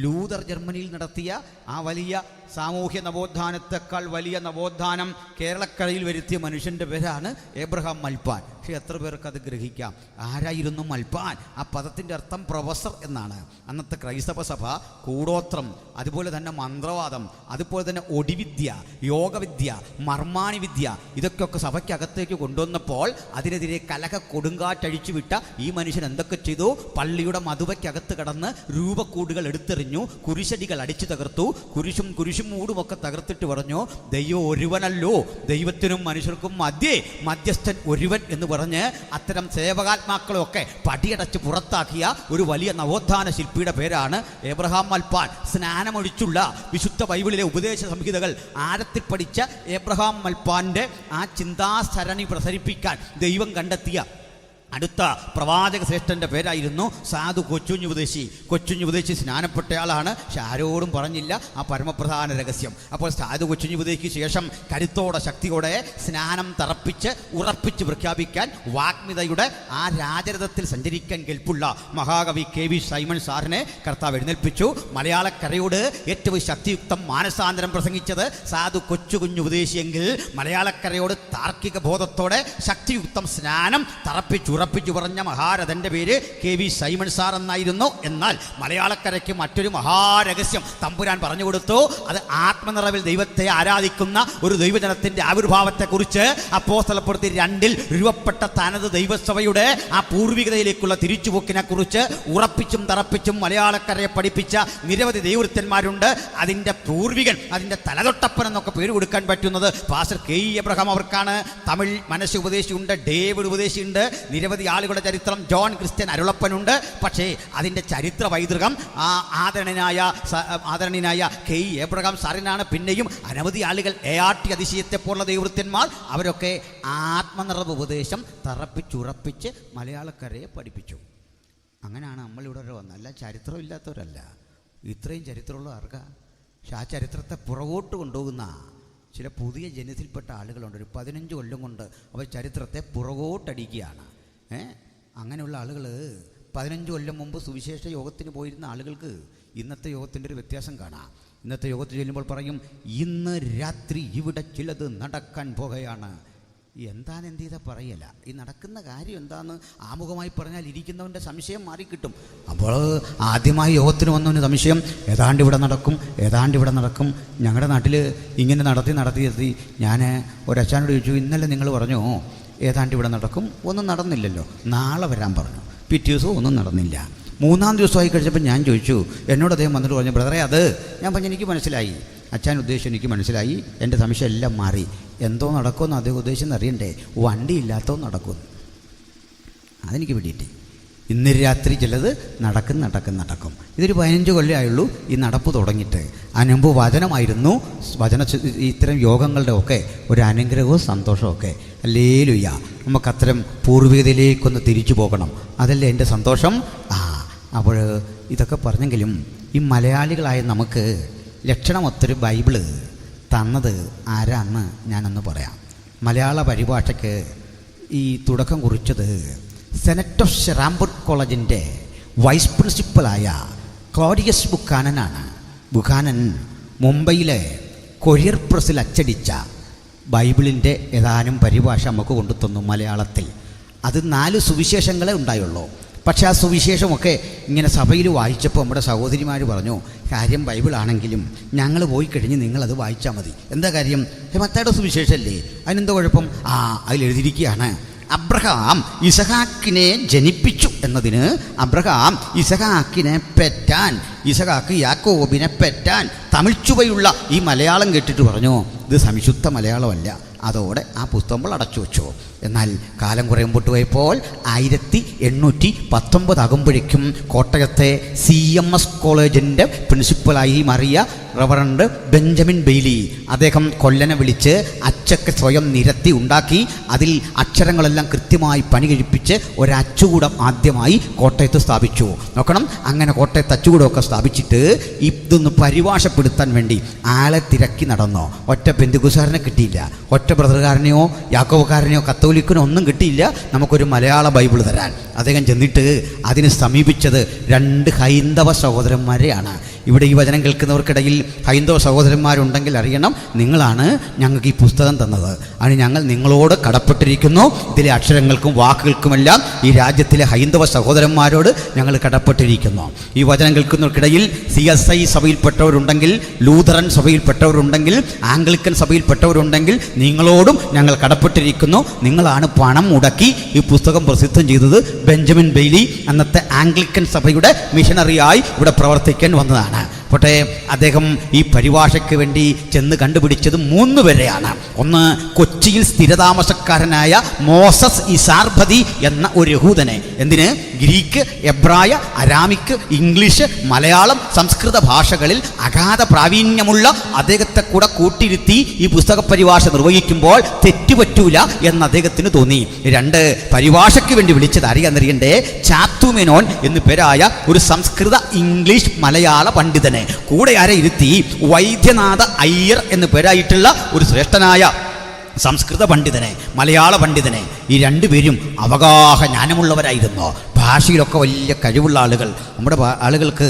ലൂതർ ജർമ്മനിയിൽ നടത്തിയ ആ വലിയ സാമൂഹ്യ നവോത്ഥാനത്തെക്കാൾ വലിയ നവോത്ഥാനം കേരളക്കരയിൽ വരുത്തിയ മനുഷ്യൻ്റെ പേരാണ് ഏബ്രഹാം മൽപ്പാൻ. പക്ഷേ എത്ര പേർക്ക് അത് ഗ്രഹിക്കാം? ആരായിരുന്നു മൽപ്പാൻ? ആ പദത്തിൻ്റെ അർത്ഥം പ്രൊഫസർ എന്നാണ്. അന്നത്തെ ക്രൈസ്തവ സഭ കൂടോത്രം, അതുപോലെ തന്നെ മന്ത്രവാദം, അതുപോലെ തന്നെ ഒടിവിദ്യ, യോഗവിദ്യ, മർമാണി വിദ്യ, ഇതൊക്കെ സഭയ്ക്കകത്തേക്ക് കൊണ്ടുവന്നപ്പോൾ അതിനെതിരെ കലഹ കൊടുങ്കാറ്റഴിച്ചു വിട്ട ഈ മനുഷ്യൻ എന്തൊക്കെ ചെയ്തു? പള്ളിയുടെ മധുവയ്ക്കകത്ത് കടന്ന് രൂപക്കൂടുകൾ എടുത്തെറിഞ്ഞു, കുരിശടികൾ അടിച്ചു തകർത്തു, കുരിശും മൂടുമൊക്കെ തകർത്തിട്ട് പറഞ്ഞു, ദൈവം ഒരുവനല്ലോ, ദൈവത്തിനും മനുഷ്യർക്കും മധ്യസ്ഥൻ ഒരുവൻ എന്ന് പറഞ്ഞ് അത്തരം സേവകാത്മാക്കളെയൊക്കെ പടിയടച്ച് പുറത്താക്കിയ ഒരു വലിയ നവോത്ഥാന ശില്പിയുടെ പേരാണ് ഏബ്രഹാം മൽപ്പാൻ. സ്നാനമൊഴിച്ചുള്ള വിശുദ്ധ ബൈബിളിലെ ഉപദേശ സംഹിതകൾ ആഴത്തിൽ പഠിച്ച ഏബ്രഹാം മൽപ്പാൻ്റെ ആ ചിന്താസരണി പ്രസരിപ്പിക്കാൻ ദൈവം കണ്ടെത്തിയ അടുത്ത പ്രവാചക ശ്രേഷ്ഠൻ്റെ പേരായിരുന്നു സാധു കൊച്ചുഞ്ഞുപദേശി. കൊച്ചുഞ്ഞുപദേശി സ്നാനപ്പെട്ടയാളാണ്, പക്ഷെ ആരോടും പറഞ്ഞില്ല ആ പരമപ്രധാന രഹസ്യം. അപ്പോൾ സാധു കൊച്ചുഞ്ഞുപദേശിക്ക് ശേഷം കരുത്തോടെ ശക്തിയോടെ സ്നാനം തറപ്പിച്ച് ഉറപ്പിച്ച് പ്രഖ്യാപിക്കാൻ വാഗ്മിതയുടെ ആ രാജരഥത്തിൽ സഞ്ചരിക്കാൻ കെൽപ്പുള്ള മഹാകവി KV സൈമൺ സാറിനെ കർത്താവ് എഴുന്നേൽപ്പിച്ചു. മലയാളക്കരയോട് ഏറ്റവും ശക്തിയുക്തം മാനസാന്തരം പ്രസംഗിച്ചത് സാധു കൊച്ചുകുഞ്ഞുപദേശിയെങ്കിൽ മലയാളക്കരയോട് താർക്കിക ബോധത്തോടെ ശക്തിയുക്തം സ്നാനം തറപ്പിച്ചു ഉറപ്പിച്ചു പറഞ്ഞ മഹാരഥൻ്റെ പേര് KV സൈമൺ സാർ എന്നായിരുന്നു. എന്നാൽ മലയാളക്കരയ്ക്ക് മറ്റൊരു മഹാരഹസ്യം തമ്പുരാൻ പറഞ്ഞു കൊടുത്തു. അത് ആത്മനിറവിൽ ദൈവത്തെ ആരാധിക്കുന്ന ഒരു ദൈവജനത്തിൻ്റെ ആവിർഭാവത്തെക്കുറിച്ച് അപ്പോസ്തലപ്രവൃത്തി 2 രൂപപ്പെട്ട തനത് ദൈവസഭയുടെ ആ പൂർവികതയിലേക്കുള്ള തിരിച്ചുപോക്കിനെ കുറിച്ച് ഉറപ്പിച്ചും തറപ്പിച്ചും മലയാളക്കരയെ പഠിപ്പിച്ച നിരവധി ദൈവവൃത്തന്മാരുണ്ട്. അതിൻ്റെ പൂർവികൻ, അതിൻ്റെ തലതൊട്ടപ്പൻ എന്നൊക്കെ പേര് കൊടുക്കാൻ പറ്റുന്നത് പാസ്റ്റർ KE എബ്രഹാം അവർക്കാണ്. തമിഴ് മനസ്സ് ഉപദേശിയുണ്ട്, ഡേവിഡ് ഉപദേശിയുണ്ട്, നിരവധി ആളുകളുടെ ചരിത്രം ജോൺ ക്രിസ്ത്യൻ അരുളപ്പനുണ്ട്. പക്ഷേ അതിൻ്റെ ചരിത്ര പൈതൃകം ആ ആദരണീയനായ KE എബ്രഹാം സാറിനാണ്. പിന്നെയും അനവധി ആളുകൾ ART അതിശയത്തെ പോലുള്ള ദൈവവൃത്തന്മാർ അവരൊക്കെ ആത്മനിറവ് ഉപദേശം തറപ്പിച്ചുറപ്പിച്ച് മലയാളക്കരയെ പഠിപ്പിച്ചു. അങ്ങനെയാണ് നമ്മളിവിടെ വരെ വന്നത്. അല്ല ചരിത്രം ഇല്ലാത്തവരല്ല, ഇത്രയും ചരിത്രമുള്ള ആർക്കാ. പക്ഷെ ആ ചരിത്രത്തെ പുറകോട്ട് കൊണ്ടുപോകുന്ന ചില പുതിയ ജനസിൽപ്പെട്ട ആളുകളുണ്ട്. ഒരു 15 കൊല്ലം കൊണ്ട് അവർ ചരിത്രത്തെ പുറകോട്ടടിക്കുകയാണ്. അങ്ങനെയുള്ള ആളുകൾ 15 കൊല്ലം മുമ്പ് സുവിശേഷ യോഗത്തിന് പോയിരുന്ന ആളുകൾക്ക് ഇന്നത്തെ യോഗത്തിൻ്റെ ഒരു വ്യത്യാസം കാണാം. ഇന്നത്തെ യോഗത്തിൽ ചെല്ലുമ്പോൾ പറയും, ഇന്ന് രാത്രി ഇവിടെ ചിലത് നടക്കാൻ പോകുകയാണ്. എന്താണ് എന്ത് ചെയ്താൽ പറയല. ഈ നടക്കുന്ന കാര്യം എന്താണെന്ന് ആമുഖമായി പറഞ്ഞാൽ ഇരിക്കുന്നവൻ്റെ സംശയം മാറിക്കിട്ടും. അപ്പോൾ ആദ്യമായി യോഗത്തിന് വന്നവന് സംശയം ഏതാണ്ട് ഇവിടെ നടക്കും. ഞങ്ങളുടെ നാട്ടിൽ ഇങ്ങനെ നടത്തി ഞാൻ ഒരച്ഛനോട് ചോദിച്ചു, ഇന്നലെ നിങ്ങൾ പറഞ്ഞു ഏതാണ്ട് ഇവിടെ നടക്കും, ഒന്നും നടന്നില്ലല്ലോ, നാളെ വരാൻ പറഞ്ഞു. പിറ്റേ ദിവസവും ഒന്നും നടന്നില്ല. 3-ാം ദിവസമായി കഴിച്ചപ്പോൾ ഞാൻ ചോദിച്ചു, എന്നോട് അദ്ദേഹം വന്നിട്ട് പറഞ്ഞു, ബ്രദറെ അത് ഞാൻ പറഞ്ഞു എനിക്ക് മനസ്സിലായി, അച്ഛൻ ഉദ്ദേശം എനിക്ക് മനസ്സിലായി, എൻ്റെ സംശയം എല്ലാം മാറി. എന്തോ നടക്കുമെന്ന് അദ്ദേഹം ഉദ്ദേശം അറിയണ്ടേ, വണ്ടി ഇല്ലാത്തോ നടക്കുമെന്ന്. അതെനിക്ക് പിടിയിട്ടേ. ഇന്ന് രാത്രി ചിലത് നടക്കും. ഇതൊരു 15 കൊല്ലമേ ആയുള്ളൂ ഈ നടപ്പ് തുടങ്ങിയിട്ട്. അതിനുമ്പ് വചനമായിരുന്നു. ഇത്തരം യോഗങ്ങളുടെ ഒക്കെ ഒരു അനുഗ്രഹവും സന്തോഷവും ഒക്കെ. ഹല്ലേലൂയ. നമുക്കത്തരം പൂർവികതയിലേക്കൊന്ന് തിരിച്ചു പോകണം. അതല്ലേ എൻ്റെ സന്തോഷം. അപ്പോൾ ഇതൊക്കെ പറഞ്ഞെങ്കിലും ഈ മലയാളികളായ നമുക്ക് ലക്ഷണമൊത്തൊരു ബൈബിള് തന്നത് ആരാന്ന് ഞാനൊന്ന് പറയാം. മലയാള പരിഭാഷയ്ക്ക് ഈ തുടക്കം കുറിച്ചത് സെനറ്റ് ഓഫ് ഷെറാംബർഗ് കോളേജിൻ്റെ വൈസ് പ്രിൻസിപ്പലായ ക്ലോഡിയസ് ബുക്കാനനാണ്. ബുക്കാനൻ മുംബൈയിലെ കൊറിയർ പ്രസ്സിൽ അച്ചടിച്ച ബൈബിളിൻ്റെ ഏതാനും പരിഭാഷ നമുക്ക് കൊണ്ടുതന്നു മലയാളത്തിൽ. അത് 4 സുവിശേഷങ്ങളെ ഉണ്ടായുള്ളൂ. പക്ഷേ ആ സുവിശേഷമൊക്കെ ഇങ്ങനെ സഭയിൽ വായിച്ചപ്പോൾ നമ്മുടെ സഹോദരിമാർ പറഞ്ഞു, കാര്യം ബൈബിളാണെങ്കിലും ഞങ്ങൾ പോയി കഴിഞ്ഞ് നിങ്ങളത് വായിച്ചാൽ മതി. എന്താ കാര്യം? മത്തായിയുടെ സുവിശേഷമല്ലേ, അതിനെന്താ കുഴപ്പം? അതിലെഴുതിയിരിക്കുകയാണ്, അബ്രഹാം ഇസഹാക്കിനെ ജനിപ്പിച്ചു എന്നതിന് അബ്രഹാം ഇസഹാക്കിനെ പെറ്റാൻ, ഇസഹാക്ക് യാക്കോബിനെ പെറ്റാൻ. തമിഴ് ചുവയുള്ള ഈ മലയാളം കേട്ടിട്ട് പറഞ്ഞു, ഇത് സംശുദ്ധ മലയാളമല്ല. അതോടെ ആ പുസ്തകം അടച്ചു വെച്ചു. എന്നാൽ കാലം കുറേ മുമ്പോട്ട് പോയപ്പോൾ 1819 ആകുമ്പോഴേക്കും കോട്ടയത്തെ CMS കോളേജിൻ്റെ പ്രിൻസിപ്പലായി മാറിയ റവറൻഡ് ബെഞ്ചമിൻ ബെയ്ലി, അദ്ദേഹം കൊല്ലനെ വിളിച്ച് അച്ചൊക്കെ സ്വയം നിരത്തി ഉണ്ടാക്കി അതിൽ അക്ഷരങ്ങളെല്ലാം കൃത്യമായി പണി കഴിപ്പിച്ച് ഒരച്ചുകൂടം ആദ്യമായി കോട്ടയത്ത് സ്ഥാപിച്ചു. നോക്കണം, അങ്ങനെ കോട്ടയത്ത് അച്ചുകൂടമൊക്കെ സ്ഥാപിച്ചിട്ട് ഇതൊന്ന് പരിഭാഷപ്പെടുത്താൻ വേണ്ടി ആളെ തിരക്കി നടന്നോ. ഒറ്റ പെന്തിക്കുസാരനെ കിട്ടിയില്ല, ഒറ്റ ബ്രദറുകാരനെയോ യാക്കോബുകാരനെയോ കത്തോലിക്കനോ ഒന്നും കിട്ടിയില്ല നമുക്കൊരു മലയാള ബൈബിൾ തരാൻ. അദ്ദേഹം ചെന്നിട്ട് അതിന് സമീപിച്ചത് 2 ഹൈന്ദവ സഹോദരന്മാരെയാണ്. ഇവിടെ ഈ വചനം കേൾക്കുന്നവർക്കിടയിൽ ഹൈന്ദവ സഹോദരന്മാരുണ്ടെങ്കിൽ അറിയണം, നിങ്ങളാണ് ഞങ്ങൾക്ക് ഈ പുസ്തകം തന്നത്. അതിന് ഞങ്ങൾ നിങ്ങളോട് കടപ്പെട്ടിരിക്കുന്നു. ഇതിലെ അക്ഷരങ്ങൾക്കും വാക്കുകൾക്കുമെല്ലാം ഈ രാജ്യത്തിലെ ഹൈന്ദവ സഹോദരന്മാരോട് ഞങ്ങൾ കടപ്പെട്ടിരിക്കുന്നു. ഈ വചനം കേൾക്കുന്നവർക്കിടയിൽ CSI സഭയിൽപ്പെട്ടവരുണ്ടെങ്കിൽ, ലൂഥറൻ സഭയിൽപ്പെട്ടവരുണ്ടെങ്കിൽ, ആംഗ്ലിക്കൻ സഭയിൽപ്പെട്ടവരുണ്ടെങ്കിൽ നിങ്ങളോടും ഞങ്ങൾ കടപ്പെട്ടിരിക്കുന്നു. നിങ്ങളാണ് പണം മുടക്കി ഈ പുസ്തകം പ്രസിദ്ധം ചെയ്തത്. ബെഞ്ചമിൻ ബെയ്ലി അന്നത്തെ ആംഗ്ലിക്കൻ സഭയുടെ മിഷണറിയായി ഇവിടെ പ്രവർത്തിക്കാൻ വന്നതാണ്. പക്ഷേ അദ്ദേഹം ഈ പരിഭാഷയ്ക്ക് വേണ്ടി ചെന്ന് കണ്ടുപിടിച്ചത് 3 പേരെയാണ്. ഒന്ന് കൊച്ചിയിൽ സ്ഥിരതാമസക്കാരനായ മോസസ് ഇസാർഭതി എന്ന ഒരു യഹൂദനെ. എന്തിന്? ഗ്രീക്ക്, എബ്രായ, അരാമിക്, ഇംഗ്ലീഷ്, മലയാളം, സംസ്കൃത ഭാഷകളിൽ അഗാധ പ്രാവീണ്യമുള്ള അദ്ദേഹത്തെ കൂടെ കൂട്ടിയിരുത്തി ഈ പുസ്തക പരിഭാഷ നിർവഹിക്കുമ്പോൾ തെറ്റുപറ്റൂല എന്ന് അദ്ദേഹത്തിന് തോന്നി. 2, പരിഭാഷയ്ക്ക് വേണ്ടി വിളിച്ചത് അറിയാന്നറിയണ്ടേ, ചാത്തുമെനോൻ എന്നു പേരായ ഒരു സംസ്കൃത, ഇംഗ്ലീഷ്, മലയാള പണ്ഡിതനെ കൂടെ ആരെ ഇരുത്തി? വൈദ്യനാഥ അയ്യർ എന്നു പേരായിട്ടുള്ള ഒരു ശ്രേഷ്ഠനായ സംസ്കൃത പണ്ഡിതനെ, മലയാള പണ്ഡിതനെ. ഈ 2 പേരും അവഗാഹ ജ്ഞാനമുള്ളവരായിരുന്നു. ഭാഷയിലൊക്കെ വലിയ കഴിവുള്ള ആളുകൾ. നമ്മുടെ ആളുകൾക്ക്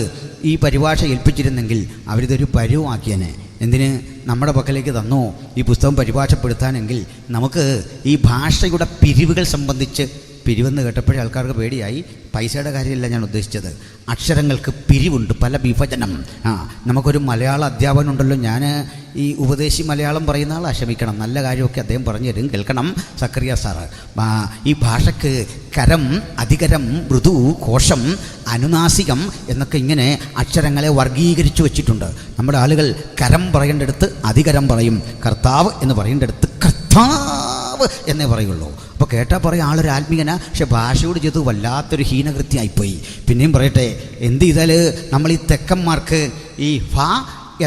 ഈ പരിഭാഷ ഏൽപ്പിച്ചിരുന്നെങ്കിൽ അവരിതൊരു പരുവാക്കിയനെ. എന്തിന്? നമ്മുടെ പക്കലേക്ക് തന്നു ഈ പുസ്തകം പരിഭാഷപ്പെടുത്താനെങ്കിൽ നമുക്ക് ഈ ഭാഷയുടെ പിരിവുകൾ സംബന്ധിച്ച്. പിരിവെന്ന് കേട്ടപ്പോഴേ ആൾക്കാർക്ക് പേടിയായി. പൈസയുടെ കാര്യമല്ല ഞാൻ ഉദ്ദേശിച്ചത്. അക്ഷരങ്ങൾക്ക് പിരിവുണ്ട്, പല വിഭജനം. നമുക്കൊരു മലയാള അധ്യാപകനുണ്ടല്ലോ, ഞാൻ ഈ ഉപദേശി മലയാളം പറയുന്ന ആളാ, ക്ഷമിക്കണം, നല്ല കാര്യമൊക്കെ അദ്ദേഹം പറഞ്ഞു തരും, കേൾക്കണം. സക്കറിയ സാറ് ഈ ഭാഷയ്ക്ക് കരം, അധികരം, മൃദു, കോശം, അനുനാസികം എന്നൊക്കെ ഇങ്ങനെ അക്ഷരങ്ങളെ വർഗീകരിച്ചു വച്ചിട്ടുണ്ട്. നമ്മുടെ ആളുകൾ കരം പറയേണ്ടടുത്ത് അധികരം പറയും, കർത്താവ് എന്ന് പറയേണ്ടടുത്ത് കർത്താവ് എന്നേ പറയുള്ളൂ. അപ്പോൾ കേട്ടാൽ പറയും ആളൊരു ആത്മീയന, പക്ഷെ ഭാഷയോട് ചെയ്ത് വല്ലാത്തൊരു ഹീനകൃത്യമായിപ്പോയി. പിന്നെയും പറയട്ടെ, എന്ത് ചെയ്താൽ നമ്മൾ ഈ തെക്കന്മാർക്ക് ഈ ഫ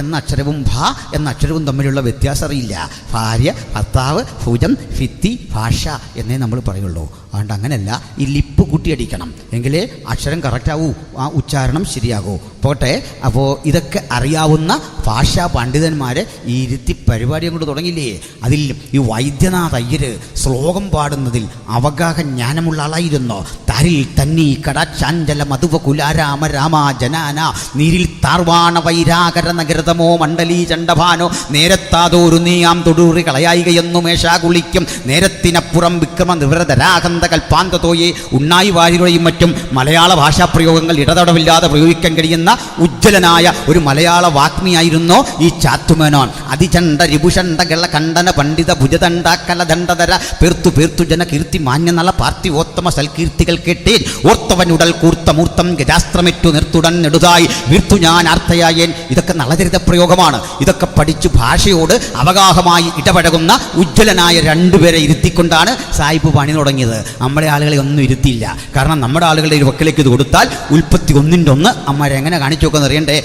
എന്ന അക്ഷരവും ഭ എന്ന അക്ഷരവും തമ്മിലുള്ള വ്യത്യാസം അറിയില്ല. ഭാര്യ, ഭർത്താവ്, ഭുജം, ഭിത്തി, ഭാഷ എന്നേ നമ്മൾ പറയുള്ളൂ. അതുകൊണ്ട് അങ്ങനെയല്ല, ഈ ലിപ്പ് കൂട്ടിയടിക്കണം, എങ്കിലേ അക്ഷരം കറക്റ്റാവൂ, ആ ഉച്ചാരണം ശരിയാകൂ. പോട്ടെ. അപ്പോൾ ഇതൊക്കെ അറിയാവുന്ന ഭാഷാ പണ്ഡിതന്മാരെ ഈ ഇരുത്തി പരിപാടി കൊണ്ട് തുടങ്ങിയില്ലേ. അതിൽ ഈ വൈദ്യനാഥ അയ്യർ ശ്ലോകം പാടുന്നതിൽ അവഗാഹ ജ്ഞാനമുള്ള ആളായിരുന്നു. താരിൽ തന്നി കടാചാഞ്ചല മധുവ കുലാരാമ രാമ ജനാന നീരിൽ താർവാണ വൈരാകര നഗരതമോ മണ്ഡലീ ചണ്ഡഭാനോ നേരത്താതോരു നീയാം തൊടൂറി കളയായികയെന്നു മേഷാ കുളിക്കും നേരത്തിനപ്പുറം വിക്രമ നിവൃതരാഗന്ത കൽപ്പാന്തതോയെ. ഉണ്ണായി വാര്യരുടെയും മറ്റും മലയാള ഭാഷാ പ്രയോഗങ്ങൾ ഇടതടവില്ലാതെ പ്രയോഗിക്കാൻ കഴിയുന്ന ഉജ്ജ്വലനായ ഒരു മലയാള വാഗ്മിയായിരുന്നു ഈ ചാത്തുമേനോൻ. അതിചണ്ഡ രിപുഷണ്ഡ ഗള കണ്ഡന പണ്ഡിത ഭുജദണ്ഡ കലദണ്ഡധര പേർത്തു പേർത്തു ജന കീർത്തി മാന്യനള പാർത്ഥിവോത്തമ സൽകീർത്തികൾ കേട്ടേൻ ഓർത്തവനുടൽ കൂർത്തമൂർത്തം ഗജാസ്ത്രമേറ്റു നിർത്തുടൻ നെടുതായി വീർത്തു ഞാൻ ആർത്തയായേൻ. ഇതൊക്കെ നളചരിത പ്രയോഗമാണ്. ഇതൊക്കെ പഠിച്ചു ഭാഷയോട് അവഗാഹമായി ഇടപഴകുന്ന ഉജ്ജ്വലനായ 2 പേരെ ഇരുത്തിക്കൊണ്ടാണ് സായിപ്പ് പണി തുടങ്ങിയത്. നമ്മുടെ ആളുകളെ ഒന്നും ഇരുത്തിയില്ല. കാരണം നമ്മുടെ ആളുകളുടെ ഒരു വക്കിലേക്ക് ഇത് കൊടുത്താൽ ഉൽപ്പത്തി 1:1 അമ്മരെങ്ങനെ കാണിച്ചു നോക്കാന്ന് അറിയണ്ടേ?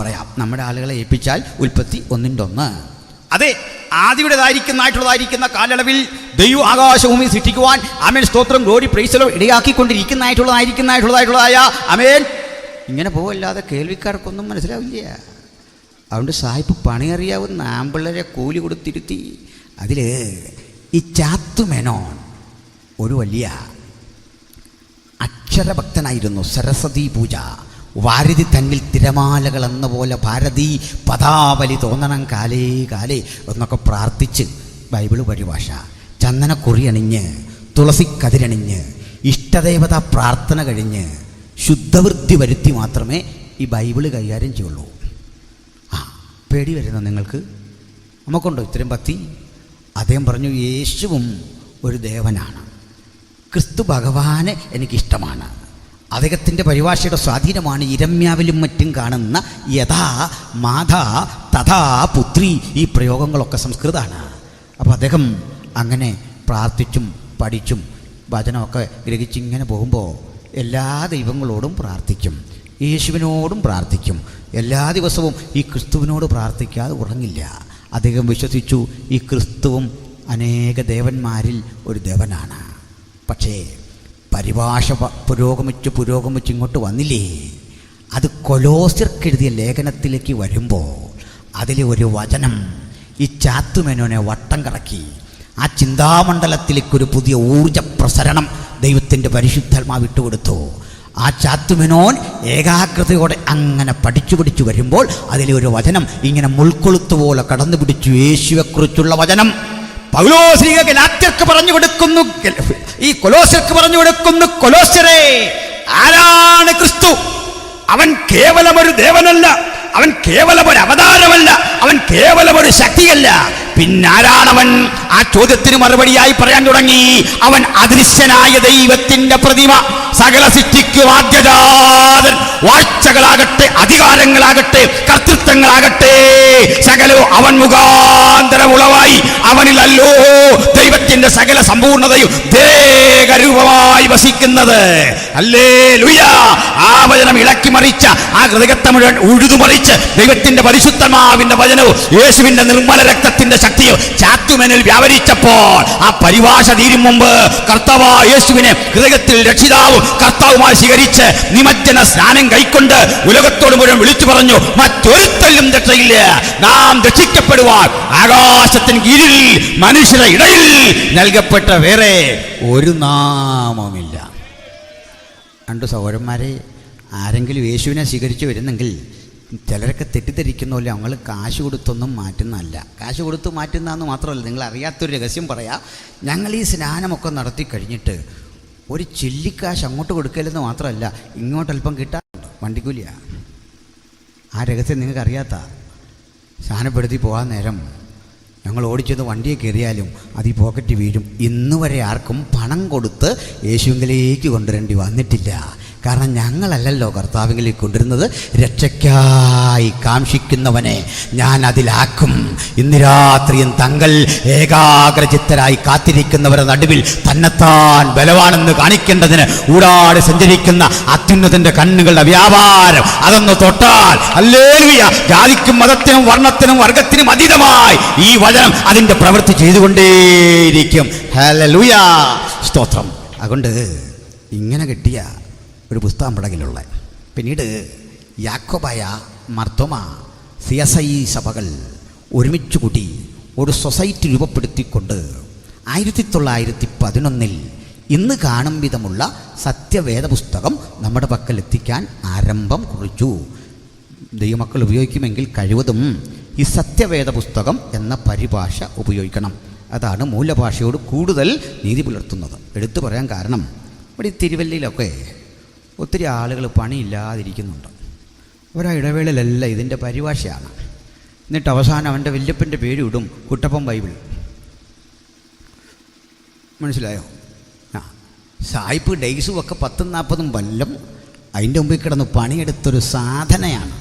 പറയാം. നമ്മുടെ ആളുകളെ ഏൽപ്പിച്ചാൽ ഉൽപ്പത്തി 1:1. അതെ, ആദിയുടേതായിരിക്കുന്നതായിട്ടുള്ളതായിരിക്കുന്ന കാലയളവിൽ ദൈവം ആകാശഭൂമി സൃഷ്ടിക്കുവാൻ ആമേൻ സ്തോത്രം ഗ്ലോറി പ്രൈസലോ ഇടയാക്കിക്കൊണ്ടിരിക്കുന്നതായിട്ടുള്ളതായ ആമേൻ ഇങ്ങനെ പോവല്ലാതെ കേൾവിക്കാർക്കൊന്നും മനസ്സിലാവില്ല. അതുകൊണ്ട് സാഹിബ് പണിയറിയാവുന്ന ആമ്പിള്ളരെ കൂലി കൊടുത്തിരുത്തി. അതിൽ ഈ ചാത്തുമേനോൻ ഒരു വലിയ അക്ഷരഭക്തനായിരുന്നു. സരസ്വതി പൂജ, വാരധി തന്നിൽ തിരമാലകൾ എന്ന പോലെ ഭാരതി പദാവലി തോന്നണം കാലേ കാലേ എന്നൊക്കെ പ്രാർത്ഥിച്ച് ബൈബിള് പരിഭാഷ, ചന്ദനക്കുറി അണിഞ്ഞ്, തുളസി കതിരണിഞ്ഞ്, ഇഷ്ടദേവത പ്രാർത്ഥന കഴിഞ്ഞ് ശുദ്ധവൃത്തി വരുത്തി മാത്രമേ ഈ ബൈബിള് കൈകാര്യം ചെയ്യുള്ളൂ. പേടി വരുന്ന നിങ്ങൾക്ക്? നമുക്കുണ്ടോ ഇത്രയും ഭക്തി? അദ്ദേഹം പറഞ്ഞു, യേശുവും ഒരു ദേവനാണ്, ക്രിസ്തു ഭഗവാനെ എനിക്കിഷ്ടമാണ്. അദ്ദേഹത്തിൻ്റെ പരിഭാഷയുടെ സ്വാധീനമാണ് ഇരമ്യാവിലും മറ്റും കാണുന്ന യഥാ മാതാ തഥാ പുത്രി ഈ പ്രയോഗങ്ങളൊക്കെ സംസ്കൃതമാണ്. അപ്പോൾ അദ്ദേഹം അങ്ങനെ പ്രാർത്ഥിച്ചും പഠിച്ചും വചനമൊക്കെ ഗ്രഹിച്ചിങ്ങനെ പോകുമ്പോൾ എല്ലാ ദൈവങ്ങളോടും പ്രാർത്ഥിക്കും, യേശുവിനോടും പ്രാർത്ഥിക്കും. എല്ലാ ദിവസവും ഈ ക്രിസ്തുവിനോട് പ്രാർത്ഥിക്കാതെ ഉറങ്ങില്ല. അദ്ദേഹം വിശ്വസിച്ചു ഈ ക്രിസ്തുവും അനേക ദേവന്മാരിൽ ഒരു ദേവനാണ്. പക്ഷേ പരിഭാഷ പുരോഗമിച്ച് ഇങ്ങോട്ട് വന്നില്ലേ? അത് കൊലോസ്യർക്കെഴുതിയ ലേഖനത്തിലേക്ക് വരുമ്പോൾ അതിലെ ഒരു വചനം ഈ ചാത്തുമേനോനെ വട്ടം കറക്കി. ആ ചിന്താമണ്ഡലത്തിലേക്കൊരു പുതിയ ഊർജ പ്രസരണം ദൈവത്തിൻ്റെ പരിശുദ്ധാത്മാവ് വിട്ടുകൊടുത്തു. ആ ചാത്തുമേനോൻ ഏകാഗ്രതയോടെ അങ്ങനെ പഠിച്ചു വരുമ്പോൾ അതിലെ ഒരു വചനം ഇങ്ങനെ മുൾക്കൊളുത്തു പോലെ കടന്നു പിടിച്ചു. യേശുവെക്കുറിച്ചുള്ള വചനം പൗലോസ് ഗലാത്യർക്ക് പറഞ്ഞു കൊടുക്കുന്നു, ഈ കൊലോസ്യർക്ക് പറഞ്ഞു കൊടുക്കുന്നു, കൊലോസ്യരെ, ആരാണ് ക്രിസ്തു? അവൻ കേവലം ഒരു ദേവനല്ല, അവൻ കേവലം ഒരു അവതാരമല്ല, അവൻ കേവലം ഒരു ശക്തിയല്ല. പിന്നാരാണവൻ? ആ ചോദ്യത്തിന് മറുപടിയായി പറയാൻ തുടങ്ങി, അവൻ അദൃശ്യനായ ദൈവത്തിന്റെ പ്രതിമ, സകല സൃഷ്ടിക്കും ആദ്യജാതൻ. വാഴ്ചകളാകട്ടെ, അധികാരങ്ങളാകട്ടെ, കർത്തൃത്വങ്ങളാകട്ടെ, സകലവും അവൻ മുഖാന്തരം ഉളവായി. അവനിലല്ലോ ദൈവത്തിന്റെ സകല സമ്പൂർണതയും ദേഹരൂപമായി വസിക്കുന്നത്. ഹല്ലേലൂയ. ആ വചനം ഇളക്കി മറിച്ച ആ ഹൃദയത്തെ മുഴുവൻ ഉഴുതുമറിച്ച് ദൈവത്തിന്റെ പരിശുദ്ധമാവിന്റെ വചനവും യേശുവിന്റെ നിർമ്മല രക്തത്തിന്റെ ശക്തിയും ചാത്തുമേനിൽ വ്യാപരിച്ചപ്പോൾ ആ പരിഭാഷ തീരും മുമ്പ് കർത്താവായ യേശുവിനെ ഹൃദയത്തിൽ രക്ഷിതാവും കർത്താവുമായി സ്വീകരിച്ച് നിമജ്ജന സ്നാനം കൈക്കൊണ്ട് ഉലകത്തോട് മുഴുവൻ വിളിച്ചു പറഞ്ഞു, മറ്റൊരുത്തലും രക്ഷയില്ല. നാം രക്ഷിക്കപ്പെടുവാൻ ആകാശത്തിന് കീഴിൽ മനുഷ്യരുടെ ഇടയിൽ നൽകപ്പെട്ട വേറെ ഒരു നാമമില്ല. രണ്ട് സഹോദരന്മാരെ, ആരെങ്കിലും യേശുവിനെ സ്വീകരിച്ച് വരുന്നെങ്കിൽ ചിലരൊക്കെ തെറ്റിദ്ധരിക്കുന്നല്ലോ, ഞങ്ങൾ കാശ് കൊടുത്തൊന്നും മാറ്റുന്നതല്ല. കാശ് കൊടുത്ത് മാറ്റുന്നതെന്ന് മാത്രമല്ല, നിങ്ങൾ അറിയാത്തൊരു രഹസ്യം പറയാം. ഞങ്ങൾ ഈ സ്നാനമൊക്കെ നടത്തി കഴിഞ്ഞിട്ട് ഒരു ചില്ലിക്കാശ് അങ്ങോട്ട് കൊടുക്കലെന്ന് മാത്രമല്ല, ഇങ്ങോട്ടല്പം കിട്ടാറുണ്ട്, വണ്ടിക്കൂലിയാണ്. ആ രഹസ്യം നിങ്ങൾക്ക് അറിയാത്ത സ്നാനപ്പെടുത്തി പോകാൻ നേരം ഞങ്ങൾ ഓടിച്ചെന്ന് വണ്ടിയെ കയറിയാലും അത് ഈ പോക്കറ്റ് വീഴും. ഇന്ന് വരെ ആർക്കും പണം കൊടുത്ത് യേശുവിലേക്ക് കൊണ്ടുവരേണ്ടി വന്നിട്ടില്ല. കാരണം ഞങ്ങളല്ലല്ലോ കർത്താവിലേക്ക് കൊണ്ടിരുന്നത്, രക്ഷയ്ക്കായി കാംക്ഷിക്കുന്നവനെ ഞാൻ അതിലാക്കും. ഇന്ന് രാത്രിയും തങ്ങൾ ഏകാഗ്രചിത്തരായി കാത്തിരിക്കുന്നവരുടെ നടുവിൽ തന്നെത്താൻ ബലവാനെന്ന് കാണിക്കേണ്ടതിന് ഊടാടി സഞ്ചരിക്കുന്ന അത്യുന്നതന്റെ കണ്ണുകളുടെ വ്യാപാരം അതൊന്ന് തൊട്ടാൽ, ഹല്ലേലൂയ, ജാതിക്കും മതത്തിനും വർണ്ണത്തിനും വർഗത്തിനും അതീതമായി ഈ വചനം അതിന്റെ പ്രവൃത്തി ചെയ്തുകൊണ്ടേയിരിക്കും. ഹല്ലേലൂയ, സ്തോത്രം. അതുകൊണ്ട് ഇങ്ങനെ കിട്ടിയ ഒരു പുസ്തകം പടകിലുള്ള പിന്നീട് യാക്കോബായ, മർത്തോമ, സിയസൈ സഭകൾ ഒരുമിച്ച് കൂട്ടി ഒരു സൊസൈറ്റി രൂപപ്പെടുത്തിക്കൊണ്ട് 1911 ഇന്ന് കാണും വിധമുള്ള സത്യവേദ പുസ്തകം നമ്മുടെ പക്കൽ എത്തിക്കാൻ ആരംഭം കുറിച്ചു. ദൈവമക്കൾ ഉപയോഗിക്കുമെങ്കിൽ കഴിവതും ഈ സത്യവേദ പുസ്തകം എന്ന പരിഭാഷ ഉപയോഗിക്കണം. അതാണ് മൂലഭാഷയോട് കൂടുതൽ നീതി പുലർത്തുന്നത്. എടുത്തു പറയാൻ കാരണം, ഇവിടെ തിരുവല്ലയിലൊക്കെ ഒത്തിരി ആളുകൾ പണിയില്ലാതിരിക്കുന്നുണ്ട്. ഒരാ ഇടവേളയിലെല്ലാം ഇതിൻ്റെ പരിഭാഷയാണ്. എന്നിട്ട് അവസാനം അവൻ്റെ വല്യപ്പൻ്റെ പേര് ഇടും, കുട്ടപ്പൻ ബൈബിൾ. മനസ്സിലായോ? ആ സായിപ്പ് ഡേയ്സും ഒക്കെ 10-40 കൊല്ലം അതിൻ്റെ മുമ്പിൽ കിടന്ന് പണിയെടുത്തൊരു സാധനയാണ്,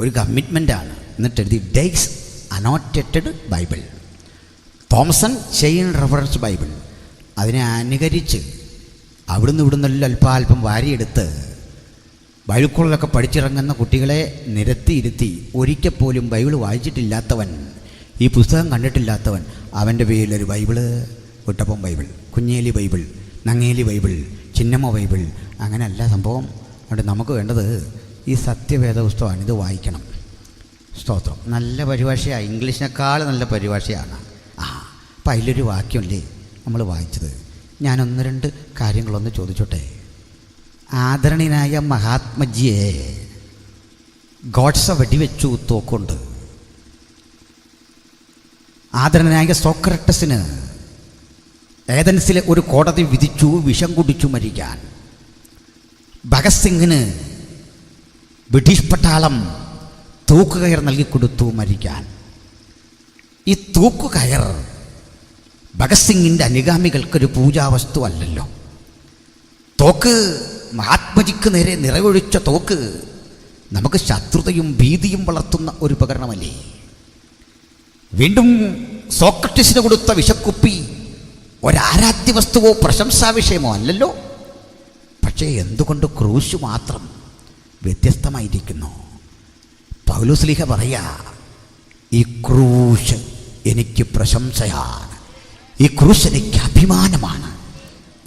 ഒരു കമ്മിറ്റ്മെൻറ്റാണ്. എന്നിട്ട് എഴുതി Dake's annotated Bible, Thompson chain reference Bible. അതിനെ അനുകരിച്ച് അവിടുന്ന് ഇവിടുന്നെല്ലാം അല്പാൽപ്പം വാരിയെടുത്ത് ബൈബിളിലൊക്കെ പഠിച്ചിറങ്ങുന്ന കുട്ടികളെ നിരത്തിയിരുത്തി ഒരിക്കൽ പോലും ബൈബിൾ വായിച്ചിട്ടില്ലാത്തവൻ, ഈ പുസ്തകം കണ്ടിട്ടില്ലാത്തവൻ, അവൻ്റെ പേരിലൊരു Bible, Kuttappan Bible, Kunjeli Bible, Nangeli Bible, Chinnamma Bible, അങ്ങനെയല്ല സംഭവം. അതുകൊണ്ട് നമുക്ക് വേണ്ടത് ഈ സത്യവേദ പുസ്തകമാണ്. ഇത് വായിക്കണം. സ്തോത്രം. നല്ല പരിഭാഷയാണ്, ഇംഗ്ലീഷിനേക്കാൾ നല്ല പരിഭാഷയാണ്. അപ്പം അതിലൊരു വാക്യമല്ലേ നമ്മൾ വായിച്ചത്. ഞാൻ 1-2 കാര്യങ്ങളൊന്ന് ചോദിച്ചോട്ടെ. ആദരണീയനായ മഹാത്മജിയെ ഗോഡ്സ വെടിവെച്ചു തോക്കൊണ്ട്. ആദരണീയനായ സോക്രട്ടസിന് ഏതൻസിലെ ഒരു കോടതി വിധിച്ചു വിഷം കുടിച്ചു മരിക്കാൻ. ഭഗത് സിംഗിന് ബ്രിട്ടീഷ് പട്ടാളം തൂക്കുകയർ നൽകിക്കൊടുത്തു മരിക്കാൻ. ഈ തൂക്കുകയർ ഭഗത് സിംഗിൻ്റെ അനുഗാമികൾക്കൊരു പൂജാവസ്തു അല്ലല്ലോ. തോക്ക്, മഹാത്മജിക്ക് നേരെ നിറയൊഴിച്ച തോക്ക് നമുക്ക് ശത്രുതയും ഭീതിയും വളർത്തുന്ന ഒരു ഉപകരണമല്ലേ. വീണ്ടും സോക്രട്ടീസിന് കൊടുത്ത വിഷക്കുപ്പി ഒരാരാധ്യ വസ്തുവോ പ്രശംസാ വിഷയമോ അല്ലല്ലോ. പക്ഷേ എന്തുകൊണ്ട് ക്രൂശ് മാത്രം വ്യത്യസ്തമായിരിക്കുന്നു? പൗലോസ്ലീഹ പറയാ, ഈ ക്രൂശ് എനിക്ക് പ്രശംസയാണ്, ഈ ക്രൂശ് എനിക്ക് അഭിമാനമാണ്.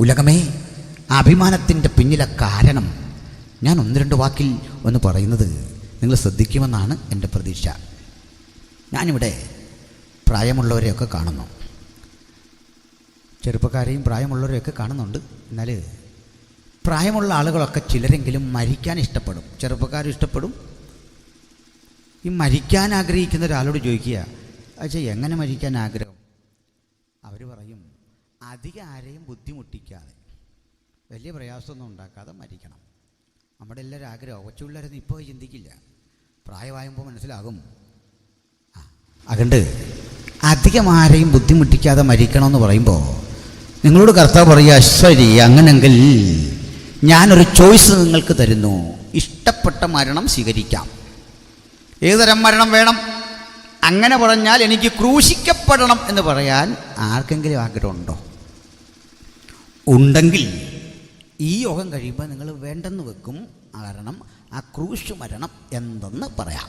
ഉലകമേ, ആ അഭിമാനത്തിൻ്റെ പിന്നിലെ കാരണം ഞാൻ 1-2 വാക്കിൽ ഒന്ന് പറയുന്നത് നിങ്ങൾ ശ്രദ്ധിക്കുമെന്നാണ് എൻ്റെ പ്രതീക്ഷ. ഞാനിവിടെ പ്രായമുള്ളവരെയൊക്കെ കാണുന്നു, ചെറുപ്പക്കാരെയും പ്രായമുള്ളവരെയൊക്കെ കാണുന്നുണ്ട്. എന്നാൽ പ്രായമുള്ള ആളുകളൊക്കെ ചിലരെങ്കിലും മരിക്കാൻ ഇഷ്ടപ്പെടും, ചെറുപ്പക്കാരും ഇഷ്ടപ്പെടും. ഈ മരിക്കാൻ ആഗ്രഹിക്കുന്ന ഒരാളോട് ചോദിക്കുക, അച്ഛാ എങ്ങനെ മരിക്കാൻ ആഗ്രഹം? അവർ പറയും, അധികം ആരെയും ബുദ്ധിമുട്ടിക്കാതെ, വലിയ പ്രയാസമൊന്നും ഉണ്ടാക്കാതെ മരിക്കണം. നമ്മുടെ എല്ലാവരും ആഗ്രഹം. കൊച്ചുപിള്ളേരൊന്നും ഇപ്പോൾ ചിന്തിക്കില്ല, പ്രായമാകുമ്പോൾ മനസ്സിലാകും. അതുകൊണ്ട് അധികം ആരെയും ബുദ്ധിമുട്ടിക്കാതെ മരിക്കണമെന്ന് പറയുമ്പോൾ നിങ്ങളോട് കർത്താവ് പറയുക, ശരി, അങ്ങനെങ്കിൽ ഞാനൊരു ചോയ്സ് നിങ്ങൾക്ക് തരുന്നു. ഇഷ്ടപ്പെട്ട മരണം സ്വീകരിക്കാം. ഏതുതരം മരണം വേണം? അങ്ങനെ പറഞ്ഞാൽ എനിക്ക് ക്രൂശിക്കപ്പെടണം എന്ന് പറയാൻ ആർക്കെങ്കിലും ആഗ്രഹമുണ്ടോ? ഉണ്ടെങ്കിൽ ഈ യോഗം കഴിയുമ്പോൾ നിങ്ങൾ വേണ്ടെന്ന് വെക്കും. കാരണം ആ ക്രൂശ് മരണം എന്തെന്ന് പറയാം.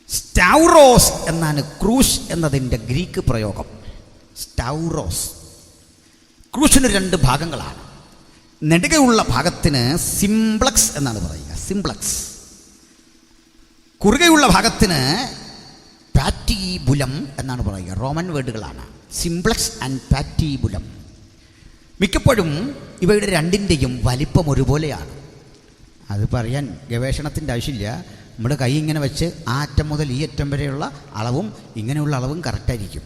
സ്റ്റൗറോസ് എന്നാണ് ക്രൂശ് എന്നതിൻ്റെ ഗ്രീക്ക് പ്രയോഗം. സ്റ്റൗറോസ്. ക്രൂശിന് 2 ഭാഗങ്ങളാണ്. നെടുകയുള്ള ഭാഗത്തിന് സിംപ്ലക്സ് എന്നാണ് പറയുക. സിംപ്ലക്സ്. കുറുകയുള്ള ഭാഗത്തിന് പാറ്റീബുലം എന്നാണ് പറയുക. റോമൻ വേർഡുകളാണ് സിംപ്ലക്സ് ആൻഡ് പാറ്റീബുലം. മിക്കപ്പോഴും ഇവയുടെ രണ്ടിൻ്റെയും വലിപ്പം ഒരുപോലെയാണ്. അത് പറയാൻ ഗവേഷണത്തിൻ്റെ ആവശ്യമില്ല. നമ്മുടെ കൈ ഇങ്ങനെ വെച്ച് ആ അറ്റം മുതൽ ഈ അറ്റം വരെയുള്ള അളവും ഇങ്ങനെയുള്ള അളവും കറക്റ്റായിരിക്കും.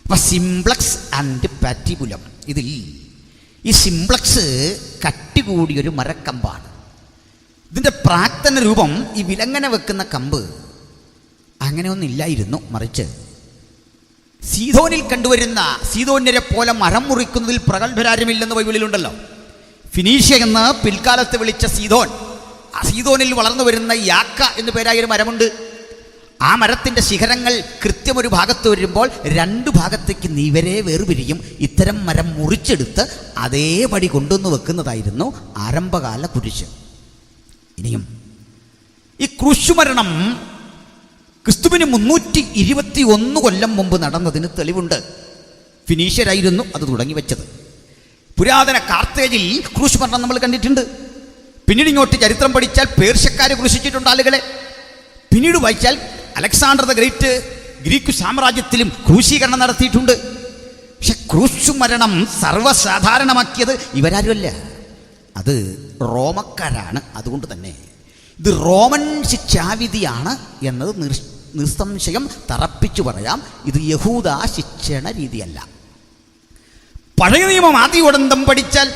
അപ്പം സിംപ്ലക്സ് ആൻഡ് പാറ്റീബുലം. ഇതിൽ ഈ സിംപ്ലക്സ് കട്ടി കൂടിയൊരു മരക്കമ്പാണ്. ഇതിൻ്റെ പ്രാക്തന രൂപം ഈ വിലങ്ങനെ വെക്കുന്ന കമ്പ് അങ്ങനെയൊന്നില്ലായിരുന്നു. മറിച്ച് സീതോനിൽ കണ്ടുവരുന്ന സീതോന്യരെ പോലെ മരം മുറിക്കുന്നതിൽ പ്രഗത്ഭരാരുമില്ലെന്ന് ബൈബിളിലുണ്ടല്ലോ. ഫിനീഷ്യ എന്ന് പിൽക്കാലത്ത് വിളിച്ച സീതോൻ, ആ സീതോനിൽ വളർന്നു വരുന്ന യാക്ക എന്നു പേരായൊരു മരമുണ്ട്. ആ മരത്തിൻ്റെ ശിഖരങ്ങൾ കൃത്യം ഒരു ഭാഗത്ത് വരുമ്പോൾ 2 ഭാഗത്തേക്ക് നീവരെ വേർപിരിയും. ഇത്തരം മരം മുറിച്ചെടുത്ത് അതേപടി കൊണ്ടുവന്ന് വെക്കുന്നതായിരുന്നു ആരംഭകാല കുരിശ്. ഇനിയും ഈ ക്രൂശുമരണം ക്രിസ്തുവിന് 321 കൊല്ലം മുമ്പ് നടന്നതിന് തെളിവുണ്ട്. ഫിനീഷ്യരായിരുന്നു അത് തുടങ്ങി വെച്ചത്. പുരാതന കാർത്തേജിൽ ക്രൂശ് മരണം നമ്മൾ കണ്ടിട്ടുണ്ട്. പിന്നീട് ഇങ്ങോട്ട് ചരിത്രം പഠിച്ചാൽ പേർഷ്യക്കാർ ക്രൂശിച്ചിട്ടുണ്ട് ആളുകളെ. പിന്നീട് വായിച്ചാൽ അലക്സാണ്ടർ ദ ഗ്രേറ്റ് ഗ്രീക്ക് സാമ്രാജ്യത്തിലും ക്രൂശീകരണം നടത്തിയിട്ടുണ്ട്. പക്ഷെ ക്രൂശ് മരണം സർവ്വസാധാരണമാക്കിയത് ഇവരാരുമല്ല, അത് റോമക്കാരാണ്. അതുകൊണ്ട് തന്നെ ഇത് റോമൻ ശിക്ഷാവിധിയാണ് എന്നത് നിസ്സംശയം തറപ്പിച്ചു പറയാം. ഇത് യഹൂദ ശിക്ഷണ രീതിയല്ല. പഴയ നിയമം ആദിയോടന്തം പഠിച്ചാൽ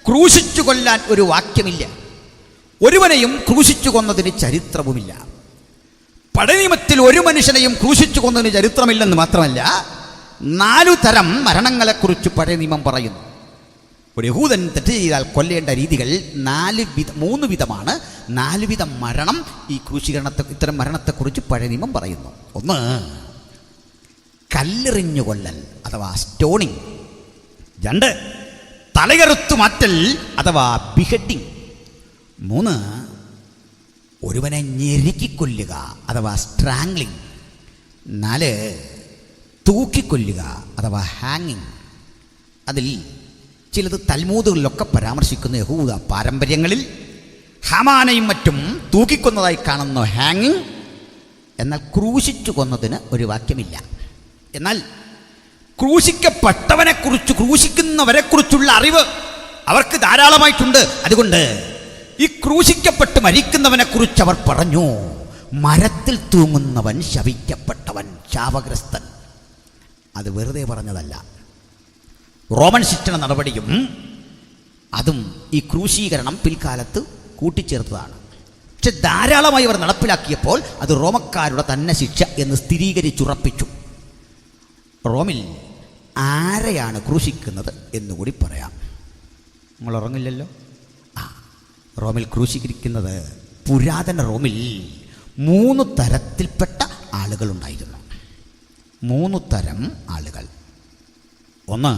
ക്രൂശിച്ചു കൊല്ലാൻ ഒരു വാക്യമില്ല. ഒരുവനെയും ക്രൂശിച്ചു കൊന്നതിന് ചരിത്രവുമില്ല. പഴയ നിയമത്തിൽ ഒരു മനുഷ്യനെയും ക്രൂശിച്ചു കൊന്നതിന് ചരിത്രമില്ലെന്ന് മാത്രമല്ല, 4 തരം മരണങ്ങളെക്കുറിച്ച് പഴയ നിയമം പറയുന്നു. ഒരു യഹൂദൻ തെറ്റ് ചെയ്താൽ കൊല്ലേണ്ട രീതികൾ 3 വിധമാണ്. 4 വിധം മരണം ഈ ഇത്തരം മരണത്തെക്കുറിച്ച് പഴയ നിയമം പറയുന്നു. 1, കല്ലെറിഞ്ഞു കൊല്ലൽ അഥവാ സ്റ്റോണിങ്. 2, തലകറുത്തു മാറ്റൽ അഥവാ ബിഹെഡിങ്. 3, ഒരുവനെ ഞെരുക്കിക്കൊല്ലുക അഥവാ സ്ട്രാംഗ്ലിങ്. 4, തൂക്കിക്കൊല്ലുക അഥവാ ഹാങ്ങിങ്. അതിൽ ചിലത് തൽമൂദുകളിലൊക്കെ പരാമർശിക്കുന്ന യഹൂദ പാരമ്പര്യങ്ങളിൽ ഹമാനയും മറ്റും തൂക്കിക്കൊന്നതായി കാണുന്ന ഹാങ്ങിങ്. എന്നാൽ ക്രൂശിച്ചു കൊന്നതിന് ഒരു വാക്യമില്ല. എന്നാൽ ക്രൂശിക്കപ്പെട്ടവനെക്കുറിച്ച്, ക്രൂശിക്കുന്നവരെക്കുറിച്ചുള്ള അറിവ് അവർക്ക് ധാരാളമായിട്ടുണ്ട്. അതുകൊണ്ട് ഈ ക്രൂശിക്കപ്പെട്ട് മരിക്കുന്നവനെക്കുറിച്ച് അവർ പറഞ്ഞു, മരത്തിൽ തൂങ്ങുന്നവൻ ശപിക്കപ്പെട്ടവൻ, ശാപഗ്രസ്തൻ. അത് വെറുതെ പറഞ്ഞതല്ല. റോമൻ ശിക്ഷണ നടപടിയും അതും ഈ ക്രൂശീകരണം പിൽക്കാലത്ത് കൂട്ടിച്ചേർത്തതാണ്. പക്ഷെ ധാരാളമായി അവർ നടപ്പിലാക്കിയപ്പോൾ അത് റോമക്കാരുടെ തന്നെ ശിക്ഷ എന്ന് സ്ഥിരീകരിച്ചുറപ്പിച്ചു. റോമിൽ ആരെയാണ് ക്രൂശിക്കുന്നത് എന്നുകൂടി പറയാം. നിങ്ങൾ ഉറങ്ങില്ലല്ലോ. റോമിൽ ക്രൂശീകരിക്കുന്നത്, പുരാതന റോമിൽ 3 തരത്തിൽപ്പെട്ട ആളുകളുണ്ടായിരുന്നു. 3 തരം ആളുകൾ. 1,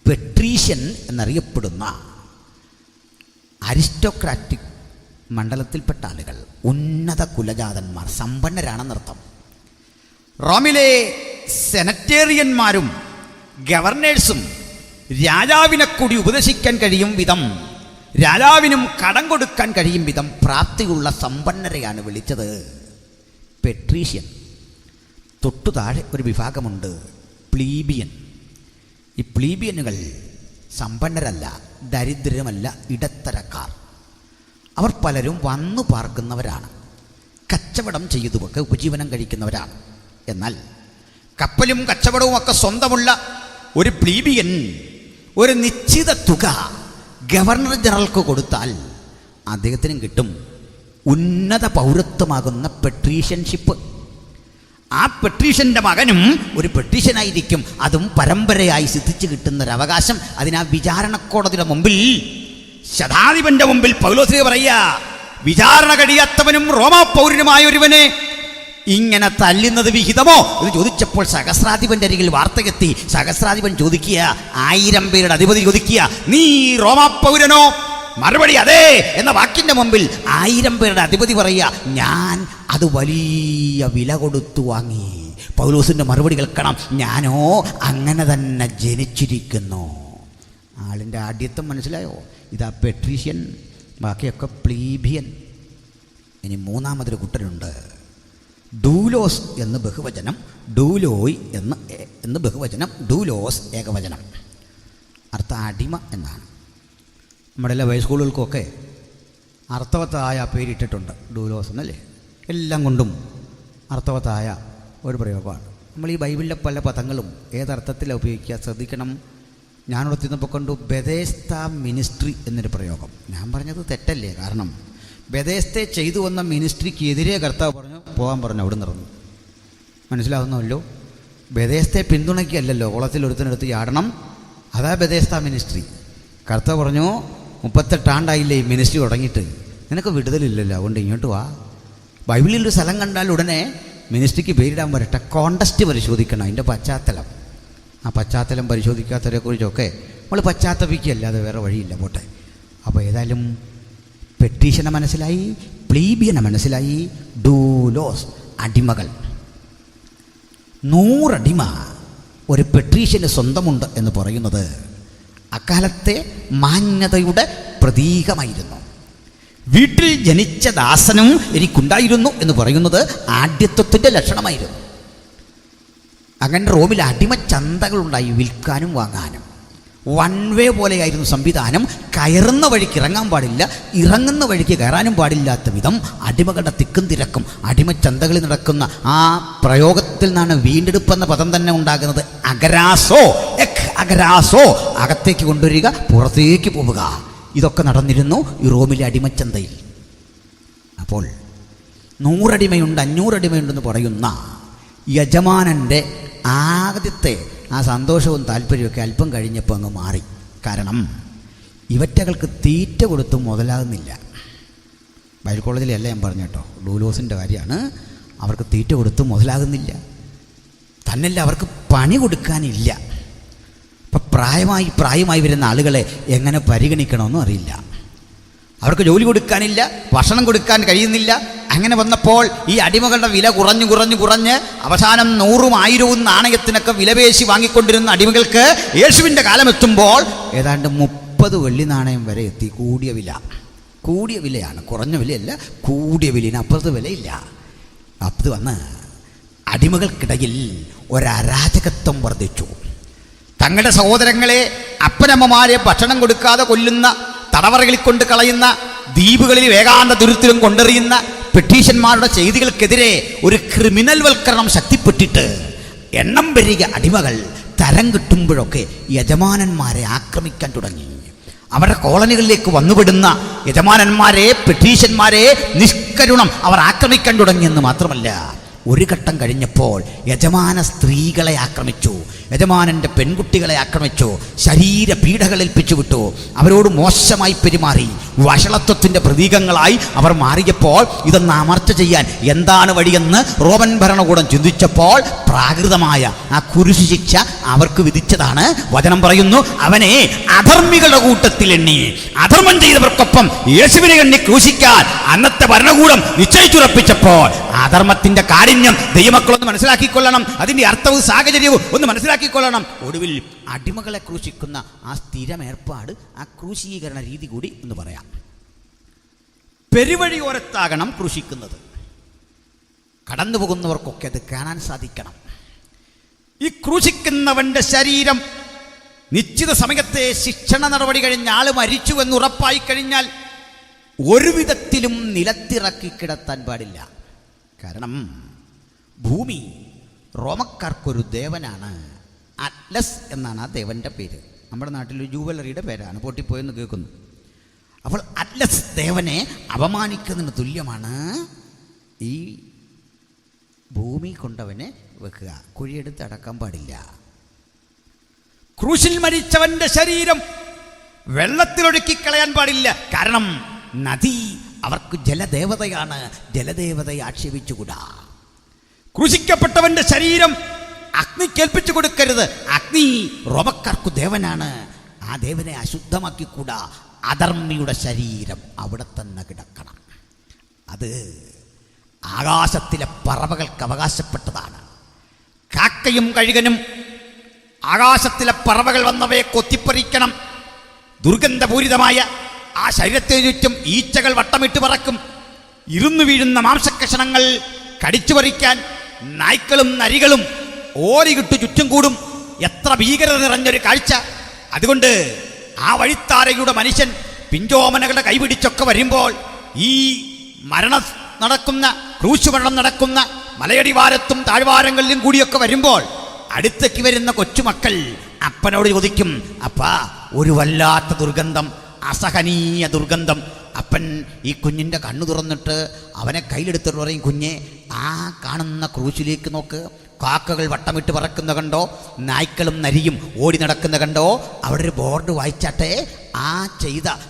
പെട്രീഷ്യൻ എന്നറിയപ്പെടുന്ന അരിസ്റ്റോക്രാറ്റിക് മണ്ഡലത്തിൽപ്പെട്ട ആളുകൾ, ഉന്നത കുലജാതന്മാർ, സമ്പന്നരാണെന്നർത്ഥം. റോമിലെ സെനറ്റേറിയന്മാരും ഗവർണേഴ്സും രാജാവിനെ കൂടി ഉപദേശിക്കാൻ കഴിയും വിധം, രാജാവിനും കടം കൊടുക്കാൻ കഴിയും വിധം പ്രാപ്തിയുള്ള സമ്പന്നരെയാണ് വിളിച്ചത് പെട്രീഷ്യൻ. തൊട്ടു താഴെ ഒരു വിഭാഗമുണ്ട്, പ്ലീബിയൻ. ഈ പ്ലീബിയനുകൾ സമ്പന്നരല്ല, ദരിദ്രമല്ല, ഇടത്തരക്കാർ. അവർ പലരും വന്നു പാർക്കുന്നവരാണ്, കച്ചവടം ചെയ്തുമൊക്കെ ഉപജീവനം കഴിക്കുന്നവരാണ്. എന്നാൽ കപ്പലും കച്ചവടവും ഒക്കെ സ്വന്തമുള്ള ഒരു പ്ലീബിയൻ ഒരു നിശ്ചിത തുക ഗവർണർ ജനറൽക്ക് കൊടുത്താൽ അദ്ദേഹത്തിനും കിട്ടും ഉന്നത പൗരത്വമാകുന്ന പെട്രീഷ്യൻഷിപ്പ്. ആ പെട്രീഷ്യൻ്റെ മകനും ഒരു പെട്രീഷ്യനായിരിക്കും. അതും പരമ്പരയായി സിദ്ധിച്ചു കിട്ടുന്നൊരവകാശം. അതിനാ വിചാരണ കോടതിയുടെ മുമ്പിൽ, ശതാധിപന്റെ മുമ്പിൽ പൗലോസ് പറയുക, വിചാരണ കഴിയാത്തവനും റോമാ പൗരനുമായ ഒരുവനെ ഇങ്ങനെ തല്ലുന്നത് വിഹിതമോ എന്ന് ചോദിച്ചപ്പോൾ സഹസ്രാധിപന്റെ അരികിൽ വാർത്തയെത്തി. സഹസ്രാധിപൻ ചോദിക്കുക, 1000 പേരുടെ അധിപതി ചോദിക്കുക, നീ റോമാ പൗരനോ? മറുപടി അതെ എന്ന വാക്കിന്റെ മുമ്പിൽ 1000 പേരുടെ അധിപതി പറയുക, ഞാൻ അത് വലിയ വില കൊടുത്തു വാങ്ങി. പൗലോസിന്റെ മറുപടി കേൾക്കണം, ഞാനോ അങ്ങനെ തന്നെ ജനിച്ചിരിക്കുന്നു. ആളിൻ്റെ ആദ്യത്വം മനസ്സിലായോ? ഇതാ പെട്രീഷ്യൻ, ബാക്കിയൊക്കെ പ്ലീബിയൻ. ഇനി മൂന്നാമതൊരു കുട്ടനുണ്ട്, ഡൂലോസ് എന്ന് ബഹുവചനം, ഡൂലോയ് എന്ന് ബഹുവചനം, ഡൂലോസ് ഏകവചനം. അർത്ഥം അടിമ എന്നാണ്. നമ്മുടെ എല്ലാ ഹൈസ്കൂളുകൾക്കൊക്കെ അർത്ഥവത്തായ പേരിട്ടിട്ടുണ്ട്, ഡൂലോസ് എന്നല്ലേ. എല്ലാം കൊണ്ടും അർത്ഥവത്തായ ഒരു പ്രയോഗമാണ്. നമ്മൾ ഈ ബൈബിളിലെ പല പദങ്ങളും ഏതർത്ഥത്തിലാണ് ഉപയോഗിക്കുക ശ്രദ്ധിക്കണം. ഞാനിവിടെ തിന്നപ്പോൾ കണ്ടു ബെഥേസ്ത മിനിസ്ട്രി എന്നൊരു പ്രയോഗം. ഞാൻ പറഞ്ഞത് തെറ്റല്ലേ? കാരണം ബെഥേസ്തെ ചെയ്തു വന്ന മിനിസ്ട്രിക്ക് എതിരെ കർത്താവ് പോകാൻ പറഞ്ഞു, അവിടെ നിറഞ്ഞു. മനസ്സിലാവുന്നല്ലോ, ബെഥേസ്തെ പിന്തുണയ്ക്കല്ലല്ലോ കുളത്തിൽ ഒരുത്തിനെടുത്ത് ചാടണം, അതാ ബെഥേസ്ത മിനിസ്ട്രി. കർത്താവ് പറഞ്ഞു, 38 ആണ്ടായില്ലേ ഈ മിനിസ്ട്രി തുടങ്ങിയിട്ട്, നിനക്ക് വിടുതലില്ലല്ലോ, അതുകൊണ്ട് ഇങ്ങോട്ട് വാ. ബൈബിളിലൊരു സ്ഥലം കണ്ടാൽ ഉടനെ മിനിസ്ട്രിക്ക് പേരിടാൻ വരട്ടെ, കോണ്ടസ്റ്റ് പരിശോധിക്കണം അതിൻ്റെ പശ്ചാത്തലം. ആ പശ്ചാത്തലം പരിശോധിക്കാത്തവരെക്കുറിച്ചൊക്കെ നമ്മൾ പശ്ചാത്തപിക്കുകയല്ലാതെ വേറെ വഴിയില്ല, പോട്ടെ. അപ്പോൾ ഏതായാലും പെട്രീഷനെ മനസ്സിലായി, പ്ലീബിയനെ മനസ്സിലായി, ഡൂലോസ് അടിമകൾ. 100 അടിമ ഒരു പെട്രീഷ്യന് സ്വന്തമുണ്ട് എന്ന് പറയുന്നത് അക്കാലത്തെ മാന്യതയുടെ പ്രതീകമായിരുന്നു. വീട്ടിൽ ജനിച്ച ദാസനും എനിക്കുണ്ടായിരുന്നു എന്ന് പറയുന്നത് ആഢ്യത്വത്തിൻ്റെ ലക്ഷണമായിരുന്നു. അങ്ങനെ റോമിൽ അടിമ ചന്തകളുണ്ടായി, വിൽക്കാനും വാങ്ങാനും. 1 വേ പോലെയായിരുന്നു സംവിധാനം. കയറുന്ന വഴിക്ക് ഇറങ്ങാൻ പാടില്ല, ഇറങ്ങുന്ന വഴിക്ക് കയറാനും പാടില്ലാത്ത വിധം അടിമകളുടെ തിക്കും തിരക്കും. അടിമച്ചന്തകളിൽ നടക്കുന്ന ആ പ്രയോഗത്തിൽ നിന്നാണ് വീണ്ടെടുപ്പെന്ന പദം തന്നെ ഉണ്ടാകുന്നത്. അഗരാസോ, അഗരാസോ, അകത്തേക്ക് കൊണ്ടുവരിക, പുറത്തേക്ക് പോവുക. ഇതൊക്കെ നടന്നിരുന്നു ഈ റോമിലെ അടിമച്ചന്തയിൽ. അപ്പോൾ 100 അടിമയുണ്ട്, 500 അടിമയുണ്ടെന്ന് പറയുന്ന യജമാനൻ്റെ ആദ്യത്തെ ആ സന്തോഷവും താല്പര്യമൊക്കെ അല്പം കഴിഞ്ഞപ്പോൾ അങ്ങ് മാറി. കാരണം ഇവറ്റകൾക്ക് തീറ്റ കൊടുത്ത് മുതലാകുന്നില്ല. ബൈബിൾ കോളേജിലല്ല ഞാൻ പറഞ്ഞു കേട്ടോ, ഡൂലോസിൻ്റെ കാര്യമാണ്. അവർക്ക് തീറ്റ കൊടുത്ത് മുതലാകുന്നില്ല. തന്നല്ല, അവർക്ക് പണി കൊടുക്കാനില്ല. ഇപ്പം പ്രായമായി വരുന്ന ആളുകളെ എങ്ങനെ പരിഗണിക്കണമെന്നും അറിയില്ല. അവർക്ക് ജോലി കൊടുക്കാനില്ല, ഭക്ഷണം കൊടുക്കാൻ കഴിയുന്നില്ല. അങ്ങനെ വന്നപ്പോൾ ഈ അടിമകളുടെ വില കുറഞ്ഞ് അവസാനം 100ഉം 1000ഉം നാണയത്തിനൊക്കെ വിലപേശി വാങ്ങിക്കൊണ്ടിരുന്ന അടിമകൾക്ക് യേശുവിൻ്റെ കാലമെത്തുമ്പോൾ ഏതാണ്ട് 30 വെള്ളി നാണയം വരെ എത്തി. കൂടിയ വിലയാണ്, കുറഞ്ഞ വിലയല്ല, കൂടിയ വിലയാണ്. അപ്പുറത്ത് വിലയില്ല. അത് വന്ന് അടിമകൾക്കിടയിൽ ഒരരാജകത്വം വർദ്ധിച്ചു. തങ്ങളുടെ സഹോദരങ്ങളെ, അപ്പനമ്മമാരെ ഭക്ഷണം കൊടുക്കാതെ കൊല്ലുന്ന, തടവറകളിൽ കൊണ്ട് കളയുന്ന, ദ്വീപുകളിൽ ഏകാന്ത ദുരിതത്തിലും കൊണ്ടെറിയുന്ന പെട്ടീഷന്മാരുടെ ചെയ്തികൾക്കെതിരെ ഒരു ക്രിമിനൽ വൽക്കരണം ശക്തിപ്പെട്ടിട്ട് എണ്ണം പെരുകിയ അടിമകൾ തരം കിട്ടുമ്പോഴൊക്കെ യജമാനന്മാരെ ആക്രമിക്കാൻ തുടങ്ങി. അവരുടെ കോളനികളിലേക്ക് വന്നുപെടുന്ന യജമാനന്മാരെ, പെട്ടീഷന്മാരെ നിഷ്കരുണം അവർ ആക്രമിക്കാൻ തുടങ്ങിയെന്ന് മാത്രമല്ല, ഒരു ഘട്ടം കഴിഞ്ഞപ്പോൾ യജമാന സ്ത്രീകളെ ആക്രമിച്ചു, യജമാനൻ്റെ പെൺകുട്ടികളെ ആക്രമിച്ചു, ശരീര പീഡകളേൽപ്പിച്ചു വിട്ടു, അവരോട് മോശമായി പെരുമാറി. വഷളത്വത്തിൻ്റെ പ്രതീകങ്ങളായി അവർ മാറിയപ്പോൾ ഇതൊന്ന് അമർച്ച ചെയ്യാൻ എന്താണ് വഴിയെന്ന് റോമൻ ഭരണകൂടം ചിന്തിച്ചപ്പോൾ പ്രാകൃതമായ ആ കുരിശു ശിക്ഷ അവർക്ക് വിധിച്ചതാണ്. വചനം പറയുന്നു, അവനെ അധർമ്മികളുടെ കൂട്ടത്തിൽ എണ്ണി. അധർമ്മം ചെയ്തവർക്കൊപ്പം യേശുവിനെ എണ്ണി ക്രൂശിക്കാൻ അന്നത്തെ ഭരണകൂടം നിശ്ചയിച്ചുറപ്പിച്ചപ്പോൾ അധർമ്മത്തിൻ്റെ കാഠിന്യം ദൈവമക്കളൊന്ന് മനസ്സിലാക്കിക്കൊള്ളണം. അതിൻ്റെ അർത്ഥവും സാഹചര്യവും ഒന്ന് മനസ്സിലാക്കിക്കൊള്ളണം. ഒടുവിൽ അടിമകളെ ക്രൂശിക്കുന്ന ആ സ്ഥിരമേർപ്പാട്, ആ ക്രൂശീകരണ രീതി കൂടി എന്ന് പറയാം. പെരുവഴിയോരത്താകണം ക്രൂശിക്കുന്നത്. കടന്നു പോകുന്നവർക്കൊക്കെ അത് കാണാൻ സാധിക്കണം. ഈ ക്രൂശിക്കുന്നവൻ്റെ ശരീരം നിശ്ചിത സമയത്തെ ശിക്ഷണ നടപടി കഴിഞ്ഞ ആൾ മരിച്ചു എന്ന് ഉറപ്പായി കഴിഞ്ഞാൽ ഒരു വിധത്തിലും നിലത്തിറക്കി കിടത്താൻ പാടില്ല. കാരണം ഭൂമി റോമക്കാർക്കൊരു ദേവനാണ്. അറ്റ്ലസ് എന്നാണ് ആ ദേവൻ്റെ പേര്. നമ്മുടെ നാട്ടിൽ ജൂവലറിയുടെ പേരാണ്, പൊട്ടിപ്പോയെന്ന് കേൾക്കുന്നു. അപ്പോൾ അറ്റ്ലസ് ദേവനെ അപമാനിക്കുന്നതിന് തുല്യമാണ് ഈ ഭൂമി കൊണ്ടവനെ വെക്കുക. കുഴിയെടുത്ത് അടക്കാൻ പാടില്ല. ക്രൂശിൽ മരിച്ചവൻ്റെ ശരീരം വെള്ളത്തിലൊഴുക്കി കളയാൻ പാടില്ല. കാരണം നദി അവർക്ക് ജലദേവതയാണ്. ജലദേവതയെ ആക്ഷേപിച്ചുകൂടാ. ക്രൂശിക്കപ്പെട്ടവന്റെ ശരീരം അഗ്നിക്കേൽപ്പിച്ചു കൊടുക്കരുത്. അഗ്നി റോമക്കാർക്കു ദേവനാണ്. ആ ദേവനെ അശുദ്ധമാക്കിക്കൂടാ. അധർമ്മിയുടെ ശരീരം അവിടെ തന്നെ കിടക്കണം. അത് ആകാശത്തിലെ പറവകൾക്ക് അവകാശപ്പെട്ടതാണ്. കാക്കയും കഴുകനും ആകാശത്തിലെ പറവകൾ വന്നവയെ കൊത്തിപ്പറിക്കണം. ദുർഗന്ധപൂരിതമായ ആ ശരീരത്തിന് ചുറ്റും ഈച്ചകൾ വട്ടമിട്ട് പറക്കും. ഇരുന്നു വീഴുന്ന മാംസക്കഷണങ്ങൾ കടിച്ചു പറിക്കാൻ നായ്ക്കളും നരികളും ഓരികിട്ടു ചുറ്റും കൂടും. എത്ര ഭീകരത നിറഞ്ഞൊരു കാഴ്ച! അതുകൊണ്ട് ആ വഴിത്താരയുടെ മനുഷ്യൻ പിഞ്ചോമനകളുടെ കൈപിടിച്ചൊക്കെ വരുമ്പോൾ, ഈ മരണം നടക്കുന്ന, ക്രൂശുമരണം നടക്കുന്ന മലയടിവാരത്തും താഴ്വാരങ്ങളിലും കൂടിയൊക്കെ വരുമ്പോൾ അടുത്തേക്ക് വരുന്ന കൊച്ചുമക്കൾ അപ്പനോട് ചോദിക്കും, അപ്പാ, ഒരു വല്ലാത്ത ദുർഗന്ധം, അസഹനീയ ദുർഗന്ധം. അപ്പൻ ഈ കുഞ്ഞിൻ്റെ കണ്ണു തുറന്നിട്ട് അവനെ കയ്യിലെടുത്തിട്ട് പറയും, കുഞ്ഞെ, ആ കാണുന്ന ക്രൂശിലേക്ക് നോക്ക്. കാക്കകൾ വട്ടമിട്ട് പറക്കുന്ന കണ്ടോ? നായ്ക്കളും നരിയും ഓടി നടക്കുന്ന കണ്ടോ? അവിടെ ഒരു ബോർഡ് വായിച്ചാട്ടെ. ആ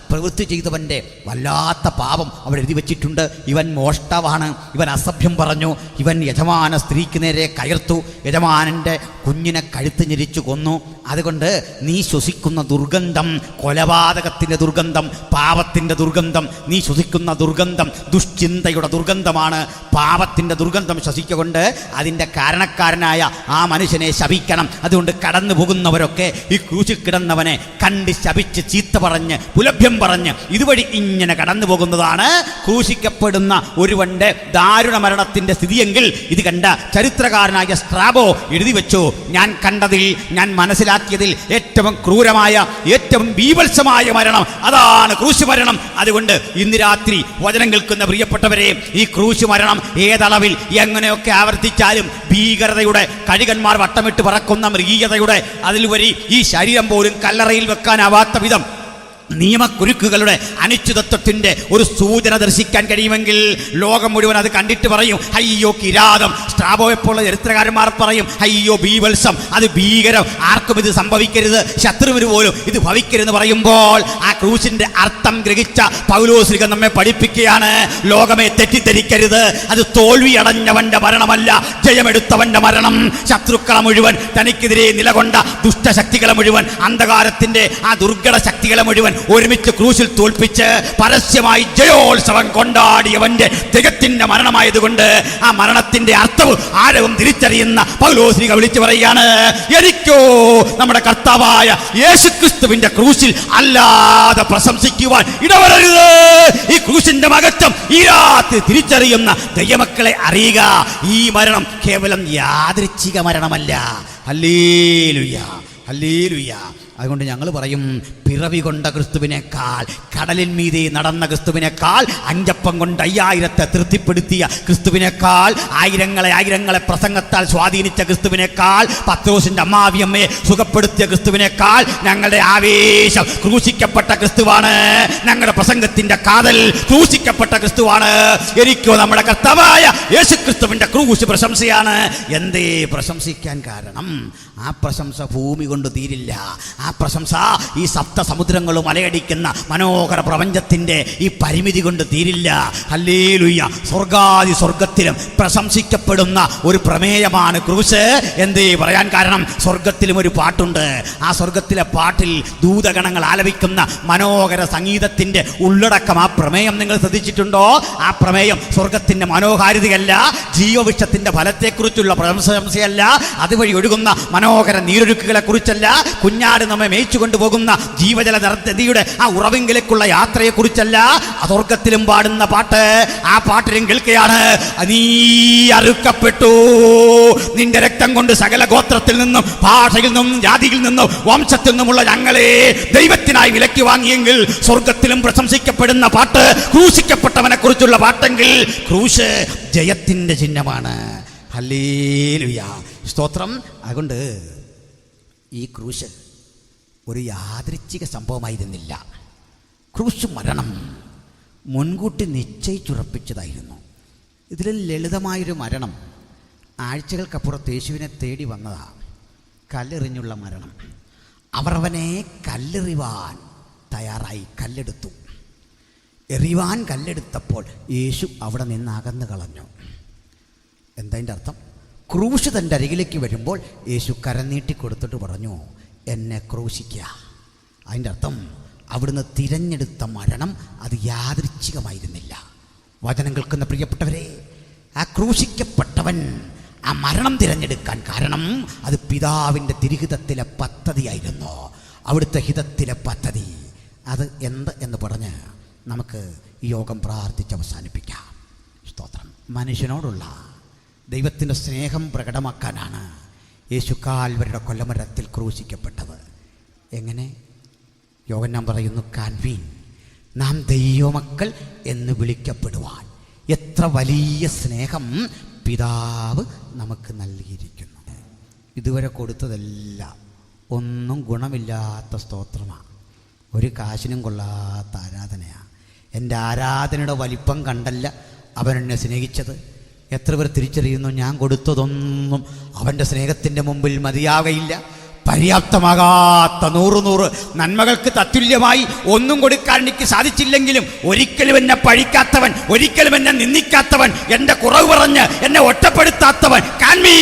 പ്രവൃത്തി ചെയ്തവൻ്റെ വല്ലാത്ത പാപം അവിടെ എഴുതി വെച്ചിട്ടുണ്ട്. ഇവൻ മോഷ്ടാവാണ്, ഇവൻ അസഭ്യം പറഞ്ഞു, ഇവൻ യജമാന സ്ത്രീക്ക് നേരെ കയർത്തു, യജമാനൻ്റെ കുഞ്ഞിനെ കഴുത്ത് ഞെരിച്ചു കൊന്നു. അതുകൊണ്ട് നീ ശ്വസിക്കുന്ന ദുർഗന്ധം കൊലപാതകത്തിൻ്റെ ദുർഗന്ധം, പാപത്തിൻ്റെ ദുർഗന്ധം. നീ ശ്വസിക്കുന്ന ദുർഗന്ധം ദുഷ്ചിന്തയുടെ ദുർഗന്ധമാണ്. പാപത്തിൻ്റെ ദുർഗന്ധം ശ്വസിക്കൊണ്ട് അതിൻ്റെ കാരണക്കാരനായ ആ മനുഷ്യനെ ശപിക്കണം. അതുകൊണ്ട് കടന്നു പോകുന്നവരൊക്കെ ഈ ക്രൂശിൽ കിടന്നവനെ കണ്ട് ശപിച്ച് ചീത്ത പറഞ്ഞ് പുലഭ്യം പറഞ്ഞ് ഇതുവഴി ഇങ്ങനെ കടന്നു പോകുന്നതാണ് ക്രൂശിക്കപ്പെടുന്ന ഒരുവന്റെ ദാരുണ മരണത്തിന്റെ സ്ഥിതിയെങ്കിൽ ഇത് കണ്ട ചരിത്രകാരനായ സ്ട്രാബോ എഴുതി വെച്ചു, ഞാൻ കണ്ടതിൽ, ഞാൻ മനസ്സിലാക്കിയതിൽ ഏറ്റവും ക്രൂരമായ, ഏറ്റവും ബീഭത്സമായ മരണം അതാണ് ക്രൂശ് മരണം. അതുകൊണ്ട് ഇന്ന് രാത്രി വചനം കേൾക്കുന്ന പ്രിയപ്പെട്ടവരെ, ഈ ക്രൂശ് മരണം ഏതളവിൽ എങ്ങനെയൊക്കെ ആവർത്തിച്ചാലും ഭീകരതയുടെ, കഴുകന്മാർ വട്ടമിട്ട് പറക്കുന്ന മൃഗീയതയുടെ, അതിലുപരി ഈ ശരീരം പോലും കല്ലറയിൽ വെക്കാനാവാത്ത വിധം നിയമക്കുരുക്കുകളുടെ അനിശ്ചിതത്വത്തിന്റെ ഒരു സൂചന ദർശിക്കാൻ കഴിയുമെങ്കിൽ ലോകം മുഴുവൻ അത് കണ്ടിട്ട് പറയും, അയ്യോ കിരാതം. സ്ട്രാബോയെപ്പോലുള്ള ചരിത്രകാരന്മാർ പറയും, അയ്യോ ബീവത്സം, അത് ഭീകരം, ആർക്കും ഇത് സംഭവിക്കരുത്, ശത്രുവിന് പോലും ഇത് ഭവിക്കരുതെന്ന് പറയുമ്പോൾ ആ ക്രൂശിന്റെ അർത്ഥം ഗ്രഹിച്ച പൗലോസ്ലിഹ നമ്മെ പഠിപ്പിക്കുകയാണ്, ലോകമേ തെറ്റിദ്ധരിക്കരുത്, അത് തോൽവിയടഞ്ഞവന്റെ മരണമല്ല, ജയമെടുത്തവന്റെ മരണം. ശത്രുക്കളെ മുഴുവൻ, തനിക്കെതിരെ നിലകൊണ്ട ദുഷ്ടശക്തികളെ മുഴുവൻ, അന്ധകാരത്തിന്റെ ആ ദുർഘട ശക്തികളെ മുഴുവൻ ഒരുമിച്ച് ക്രൂശിൽ തോൽപ്പിച്ച് പരസ്യമായി ജയോത്സവം കൊണ്ടാടിയവന്റെ തികത്തിന്റെ മരണമായതുകൊണ്ട് ആ മരണത്തിന്റെ അർത്ഥവും ആഴവും തിരിച്ചറിയുന്ന പൗലോസ്ലിഹ വിളിച്ചു പറയുകയാണ്, എനിക്കോ നമ്മുടെ കർത്താവായ യേശുക്രിസ്തുവിന്റെ ക്രൂശിൽ അല്ലാതെ പ്രശംസിക്കുവാൻ ഇടവരരുത്. ഈ ക്രൂശിന്റെ മഹത്വം ഈ രാത്രി തിരിച്ചറിയുന്ന ദൈവമക്കളെ അറിയുക. ഈ മരണം കേവലം യാദൃച്ഛിക മരണമല്ല. Hallelujah, hallelujah. അതുകൊണ്ട് ഞങ്ങൾ പറയും, പിറവി കൊണ്ട ക്രിസ്തുവിനേക്കാൾ, കടലിൻ മീതെ നടന്ന ക്രിസ്തുവിനേക്കാൾ, അഞ്ചപ്പം കൊണ്ട് 5000 തൃപ്തിപ്പെടുത്തിയ ക്രിസ്തുവിനേക്കാൾ, ആയിരങ്ങളെ പ്രസംഗത്താൽ സ്വാധീനിച്ച ക്രിസ്തുവിനേക്കാൾ, പത്രോസിന്റെ അമ്മാവിയമ്മയെ സുഖപ്പെടുത്തിയ ക്രിസ്തുവിനേക്കാൾ ഞങ്ങളുടെ ആവേശം ക്രൂശിക്കപ്പെട്ട ക്രിസ്തുവാണ്. ഞങ്ങളുടെ പ്രസംഗത്തിന്റെ കാതൽ ക്രൂശിക്കപ്പെട്ട ക്രിസ്തുവാണ്. എനിക്കോ നമ്മുടെ കർത്താവായ യേശുക്രിസ്തുവിന്റെ ക്രൂശ് പ്രശംസയാണ്. എന്തേ പ്രശംസിക്കാൻ കാരണം? ആ പ്രശംസ ഭൂമി കൊണ്ട് തീരില്ല. ആ പ്രശംസ ഈ സപ്തസമുദ്രങ്ങളും അലയടിക്കുന്ന മനോഹര പ്രപഞ്ചത്തിന്റെ ഈ പരിമിതി കൊണ്ട് തീരില്ല. ഹല്ലേലൂയ. സ്വർഗാദി സ്വർഗത്തിലും പ്രശംസിക്കപ്പെടുന്ന ഒരു പ്രമേയമാണ് ക്രൂശ്. എന്തേ പറയാൻ കാരണം? സ്വർഗത്തിലും ഒരു പാട്ടുണ്ട്. ആ സ്വർഗത്തിലെ പാട്ടിൽ ദൂതഗണങ്ങൾ ആലപിക്കുന്ന മനോഹര സംഗീതത്തിന്റെ ഉള്ളടക്കം ആ പ്രമേയം നിങ്ങൾ ശ്രദ്ധിച്ചിട്ടുണ്ടോ? ആ പ്രമേയം സ്വർഗത്തിന്റെ മനോഹാരിതയല്ല, ജീവവൃക്ഷത്തിന്റെ ഫലത്തെക്കുറിച്ചുള്ള പ്രശംസയല്ല, അതുവഴി ഒഴുകുന്ന മനോഹര നീരൊഴുക്കുകളെ കുറിച്ചല്ല, കുഞ്ഞാട് നമ്മെ മേയിച്ചു കൊണ്ടുപോകുന്ന ജീവജല നദിയുടെ ആ ഉറവിങ്കിലേക്കുള്ള യാത്രയെ കുറിച്ചല്ല. സ്വർഗത്തിലും പാടുന്ന പാട്ട്, ആ പാട്ടിലും കേൾക്കുകയാണ്, നീ അറുക്കപ്പെട്ടു, നിന്റെ രക്തം കൊണ്ട് സകല ഗോത്രത്തിൽ നിന്നും ഭാഷയിൽ നിന്നും ജാതിയിൽ നിന്നും വംശത്തിൽ നിന്നുമുള്ള ഞങ്ങളെ ദൈവത്തിനായി വിലക്കി വാങ്ങിയെങ്കിൽ സ്വർഗത്തിലും പ്രശംസിക്കപ്പെടുന്ന പാട്ട് ക്രൂശിക്കപ്പെട്ടവനെ കുറിച്ചുള്ള പാട്ടെങ്കിൽ ക്രൂശ് ജയത്തിന്റെ ചിഹ്നമാണ്. ഹല്ലേലൂയ, സ്തോത്രം. അതുകൊണ്ട് ഈ ക്രൂശ് ഒരു യാദൃച്ഛിക സംഭവമായിരുന്നില്ല. ക്രൂശ് മരണം മുൻകൂട്ടി നിശ്ചയിച്ചുറപ്പിച്ചതായിരുന്നു. ഇതിൽ ലളിതമായൊരു മരണം ആഴ്ചകൾക്കപ്പുറത്ത് യേശുവിനെ തേടി വന്നതാണ്. കല്ലെറിഞ്ഞുള്ള മരണം. അവരവനെ കല്ലെറിവാൻ തയ്യാറായി, കല്ലെടുത്തു. എറിവാൻ കല്ലെടുത്തപ്പോൾ യേശു അവിടെ നിന്ന് അകന്നു കളഞ്ഞു. എന്താ അതിൻ്റെ അർത്ഥം? ക്രൂശ് തൻ്റെ അരികിലേക്ക് വരുമ്പോൾ യേശു കരനീട്ടി കൊടുത്തിട്ട് പറഞ്ഞു, എന്നെ ക്രൂശിക്കുക. അതിൻ്റെ അർത്ഥം അവിടുന്ന് തിരഞ്ഞെടുത്ത മരണം അത് യാദൃച്ഛികമായിരുന്നില്ല. വചനം കേൾക്കുന്ന പ്രിയപ്പെട്ടവരെ, ആ ക്രൂശിക്കപ്പെട്ടവൻ ആ മരണം തിരഞ്ഞെടുക്കാൻ കാരണം അത് പിതാവിൻ്റെ തിരുഹിതത്തിലെ പദ്ധതിയായിരുന്നു. അവിടുത്തെ ഹിതത്തിലെ പദ്ധതി അത് എന്ത് എന്ന് പറഞ്ഞ് നമുക്ക് ഈ യോഗം പ്രാർത്ഥിച്ച് അവസാനിപ്പിക്കാം. സ്തോത്രം. മനുഷ്യനോടുള്ള ദൈവത്തിൻ്റെ സ്നേഹം പ്രകടമാക്കാനാണ് യേശു കാൽവരിയുടെ കൊല്ലമരത്തിൽ ക്രൂശിക്കപ്പെട്ടത്. എങ്ങനെ? യോഹന്നാൻ പറയുന്നു, കാൺവീൻ, നാം ദൈവമക്കൾ എന്ന് വിളിക്കപ്പെടുവാൻ എത്ര വലിയ സ്നേഹം പിതാവ് നമുക്ക് നൽകിയിരിക്കുന്നു. ഇതുവരെ കൊടുത്തതെല്ലാം ഒന്നും ഗുണമില്ലാത്ത സ്തോത്രമാണ്, ഒരു കാശിനും കൊള്ളാത്ത ആരാധനയാണ്. എൻ്റെ ആരാധനയുടെ വലിപ്പം കണ്ടല്ല അവൻ എന്നെ സ്നേഹിച്ചത്. എത്ര പേർ തിരിച്ചറിയുന്നു, ഞാൻ കൊടുത്തതൊന്നും അവൻ്റെ സ്നേഹത്തിൻ്റെ മുമ്പിൽ മതിയാകയില്ല. പര്യാപ്തമാകാത്ത 100 നന്മകൾക്ക് തത്തുല്യമായി ഒന്നും കൊടുക്കാൻ എനിക്ക് സാധിച്ചില്ലെങ്കിലും ഒരിക്കലും എന്നെ പഴിക്കാത്തവൻ, ഒരിക്കലും എന്നെ നിന്ദിക്കാത്തവൻ, എൻ്റെ കുറവ് പറഞ്ഞ് എന്നെ ഒറ്റപ്പെടുത്താത്തവൻ, കാൺമീ,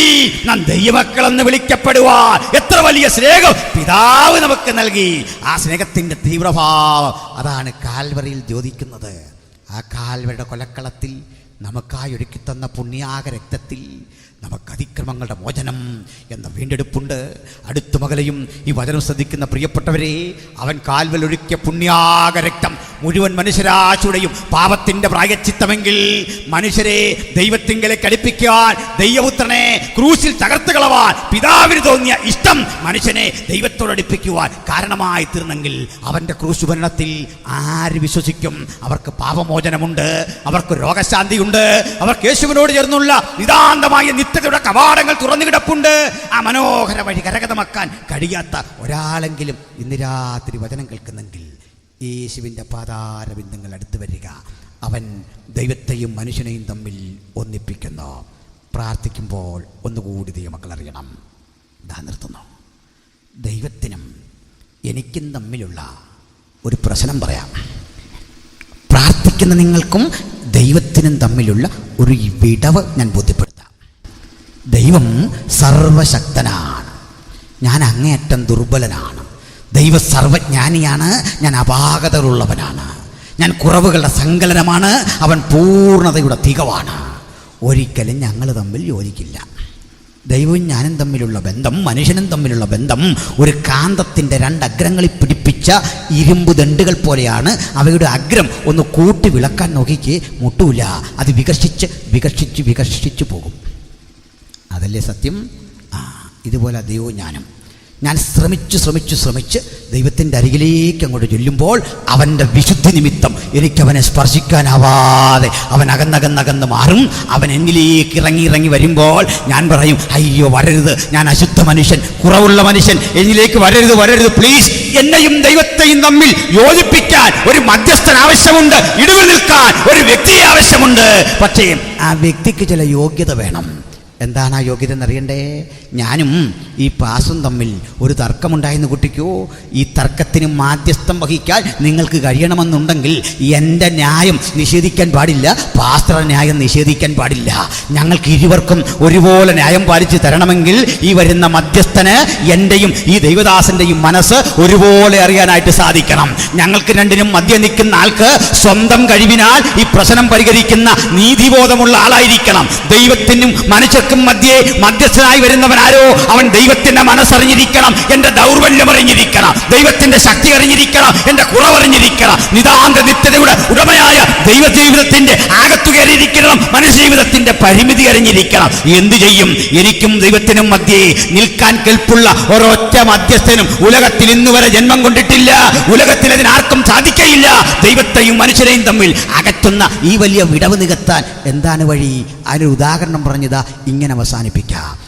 നാം ദൈവമക്കളെന്ന് വിളിക്കപ്പെടുവാൻ എത്ര വലിയ സ്നേഹം പിതാവ് നമുക്ക് നൽകി. ആ സ്നേഹത്തിൻ്റെ തീവ്രഭാവം അതാണ് കാൽവറിയിൽ ദ്യോതിക്കുന്നത്. ആ കാൽവരിയുടെ കൊലക്കളത്തിൽ നമുക്കായി ഒരുക്കിത്തന്ന പുണ്യാക രക്തത്തിൽ നമുക്ക് അതിക്രമങ്ങളുടെ മോചനം എന്ന വീണ്ടെടുപ്പുണ്ട്. അടുത്ത മകലയും ഈ വചനം ശ്രദ്ധിക്കുന്ന പ്രിയപ്പെട്ടവരെ, അവൻ കാൽവലൊഴുക്കിയ പുണ്യാക രക്തം മുഴുവൻ മനുഷ്യരാശിയുടെയും പാപത്തിൻ്റെ പ്രായശ്ചിത്തമെങ്കിൽ മനുഷ്യരെ ദൈവത്തിങ്കലേക്ക് അടുപ്പിക്കാൻ, ദൈവപുത്രനെ ക്രൂശിൽ തകർത്ത് കളവാൻ പിതാവിന് തോന്നിയ ഇഷ്ടം മനുഷ്യനെ ദൈവത്തോടടുപ്പിക്കുവാൻ കാരണമായി തീർന്നെങ്കിൽ അവൻ്റെ ക്രൂശ് ഭരണത്തിൽ ആര് വിശ്വസിക്കും? അവർക്ക് പാപമോചനമുണ്ട്, അവർക്ക് രോഗശാന്തിയുണ്ട്, അവർക്ക് യേശുവിനോട് ചേർന്നുള്ള നിതാന്തമായ നിത്യതയുടെ കവാടങ്ങൾ തുറന്നു കിടപ്പുണ്ട്. ആ മനോഹര വഴി കരഗതമാക്കാൻ കഴിയാത്ത ഒരാളെങ്കിലും ഇന്ന് രാത്രി വചനം കേൾക്കുന്നെങ്കിൽ യേശുവിൻ്റെ പാതാരബിന്ദങ്ങൾ അടുത്ത് വരിക. അവൻ ദൈവത്തെയും മനുഷ്യനെയും തമ്മിൽ ഒന്നിപ്പിക്കുന്നു. പ്രാർത്ഥിക്കുമ്പോൾ ഒന്നുകൂടി ദൈവമക്കൾ അറിയണം, ഇതാ നിർത്തുന്നു. ദൈവത്തിനും എനിക്കും തമ്മിലുള്ള ഒരു പ്രശ്നം പറയാം. പ്രാർത്ഥിക്കുന്ന നിങ്ങൾക്കും ദൈവത്തിനും തമ്മിലുള്ള ഒരു വിടവ് ഞാൻ ബോധ്യപ്പെടുത്താം. ദൈവം സർവശക്തനാണ്, ഞാൻ അങ്ങേയറ്റം ദുർബലനാണ്. ദൈവ സർവജ്ഞാനിയാണ്, ഞാൻ അപാകതകളുള്ളവനാണ്. ഞാൻ കുറവുകളുടെ സങ്കലനമാണ്, അവൻ പൂർണ്ണതയുടെ തികവാണ്. ഒരിക്കലും ഞങ്ങൾ തമ്മിൽ യോജിക്കില്ല. ദൈവവും ഞാനും തമ്മിലുള്ള ബന്ധം, മനുഷ്യനും തമ്മിലുള്ള ബന്ധം ഒരു കാന്തത്തിൻ്റെ 2 അഗ്രങ്ങളിൽ പിടിപ്പിച്ച ഇരുമ്പ് ദണ്ടുകൾ പോലെയാണ്. അവയുടെ അഗ്രം ഒന്ന് കൂട്ടി വിളക്കാൻ നോക്കിക്ക് മുട്ടൂല, അത് വികർഷിച്ച് വികർഷിച്ച് വികർഷിച്ച് പോകും. അതല്ലേ സത്യം? ഇതുപോലെ ദൈവവും ഞാനും. ഞാൻ ശ്രമിച്ച് ദൈവത്തിൻ്റെ അരികിലേക്ക് അങ്ങോട്ട് ചെല്ലുമ്പോൾ അവൻ്റെ വിശുദ്ധി നിമിത്തം എനിക്കവനെ സ്പർശിക്കാനാവാതെ അവൻ അകന്നകന്നകന്ന് മാറും. അവൻ എന്നിലേക്ക് ഇറങ്ങി വരുമ്പോൾ ഞാൻ പറയും, അയ്യോ വരരുത്, ഞാൻ അശുദ്ധ മനുഷ്യൻ, കുറവുള്ള മനുഷ്യൻ, എന്നിലേക്ക് വരരുത് പ്ലീസ്. എന്നെയും ദൈവത്തെയും തമ്മിൽ യോജിപ്പിക്കാൻ ഒരു മധ്യസ്ഥൻ ആവശ്യമുണ്ട്, ഇടവിൽ നിൽക്കാൻ ഒരു വ്യക്തിയെ ആവശ്യമുണ്ട്. പക്ഷേ ആ വ്യക്തിക്ക് ചില യോഗ്യത വേണം. എന്താണ് ആ യോഗ്യത എന്നറിയണ്ടേ? ഞാനും ഈ പാസും തമ്മിൽ ഒരു തർക്കമുണ്ടായെന്ന് കുട്ടിക്കോ, ഈ തർക്കത്തിന് മാധ്യസ്ഥം വഹിക്കാൻ നിങ്ങൾക്ക് കഴിയണമെന്നുണ്ടെങ്കിൽ എൻ്റെ ന്യായം നിഷേധിക്കാൻ പാടില്ല, പാസ്റ്ററുടെ ന്യായം നിഷേധിക്കാൻ പാടില്ല. ഞങ്ങൾക്ക് ഇരുവർക്കും ഒരുപോലെ ന്യായം പാലിച്ച് തരണമെങ്കിൽ ഈ വരുന്ന മധ്യസ്ഥന് എൻ്റെയും ഈ ദൈവദാസൻ്റെയും മനസ്സ് ഒരുപോലെ അറിയാനായിട്ട് സാധിക്കണം. ഞങ്ങൾക്ക് രണ്ടിനും മധ്യ നിൽക്കുന്ന ആൾക്ക് സ്വന്തം കഴിവിനാൽ ഈ പ്രശ്നം പരിഹരിക്കുന്ന നീതിബോധമുള്ള ആളായിരിക്കണം. ദൈവത്തിനും മനുഷ്യർക്കും മധ്യസ്ഥനായി വരുന്നവൻ ആരോ അവൻ ദൈവത്തിന്റെ മനസ്സറിഞ്ഞിരിക്കണം, എന്റെ ദൗർബല്യം അറിഞ്ഞിരിക്കണം, ദൈവത്തിന്റെ ശക്തി അറിഞ്ഞിരിക്കണം, എന്റെ കുറവറിഞ്ഞിരിക്കണം. നിതാന്ത നിത്യതയുടെ ഉടമയായ ദൈവ ജീവിതത്തിന്റെ ആകത്തുകയറിയിരിക്കണം, മനുഷ്യ ജീവിതത്തിന്റെ പരിമിതി അറിഞ്ഞിരിക്കണം. എന്തു ചെയ്യും? എനിക്കും ദൈവത്തിനും മധ്യേ നിൽക്കാൻ കെൽപ്പുള്ള ഒരൊറ്റ മധ്യസ്ഥനും ഉലകത്തിൽ ഇന്നുവരെ ജന്മം കൊണ്ടിട്ടില്ല. ഉലകത്തിൽ അതിനാർക്കും സാധിക്കയില്ല. ദൈവത്തെയും മനുഷ്യരെയും തമ്മിൽ അകറ്റുന്ന ഈ വലിയ വിടവ് നികത്താൻ എന്താണ് വഴി? അതിനൊരു ഉദാഹരണം പറഞ്ഞതാ ഇങ്ങനെ അവസാനിപ്പിക്കാം.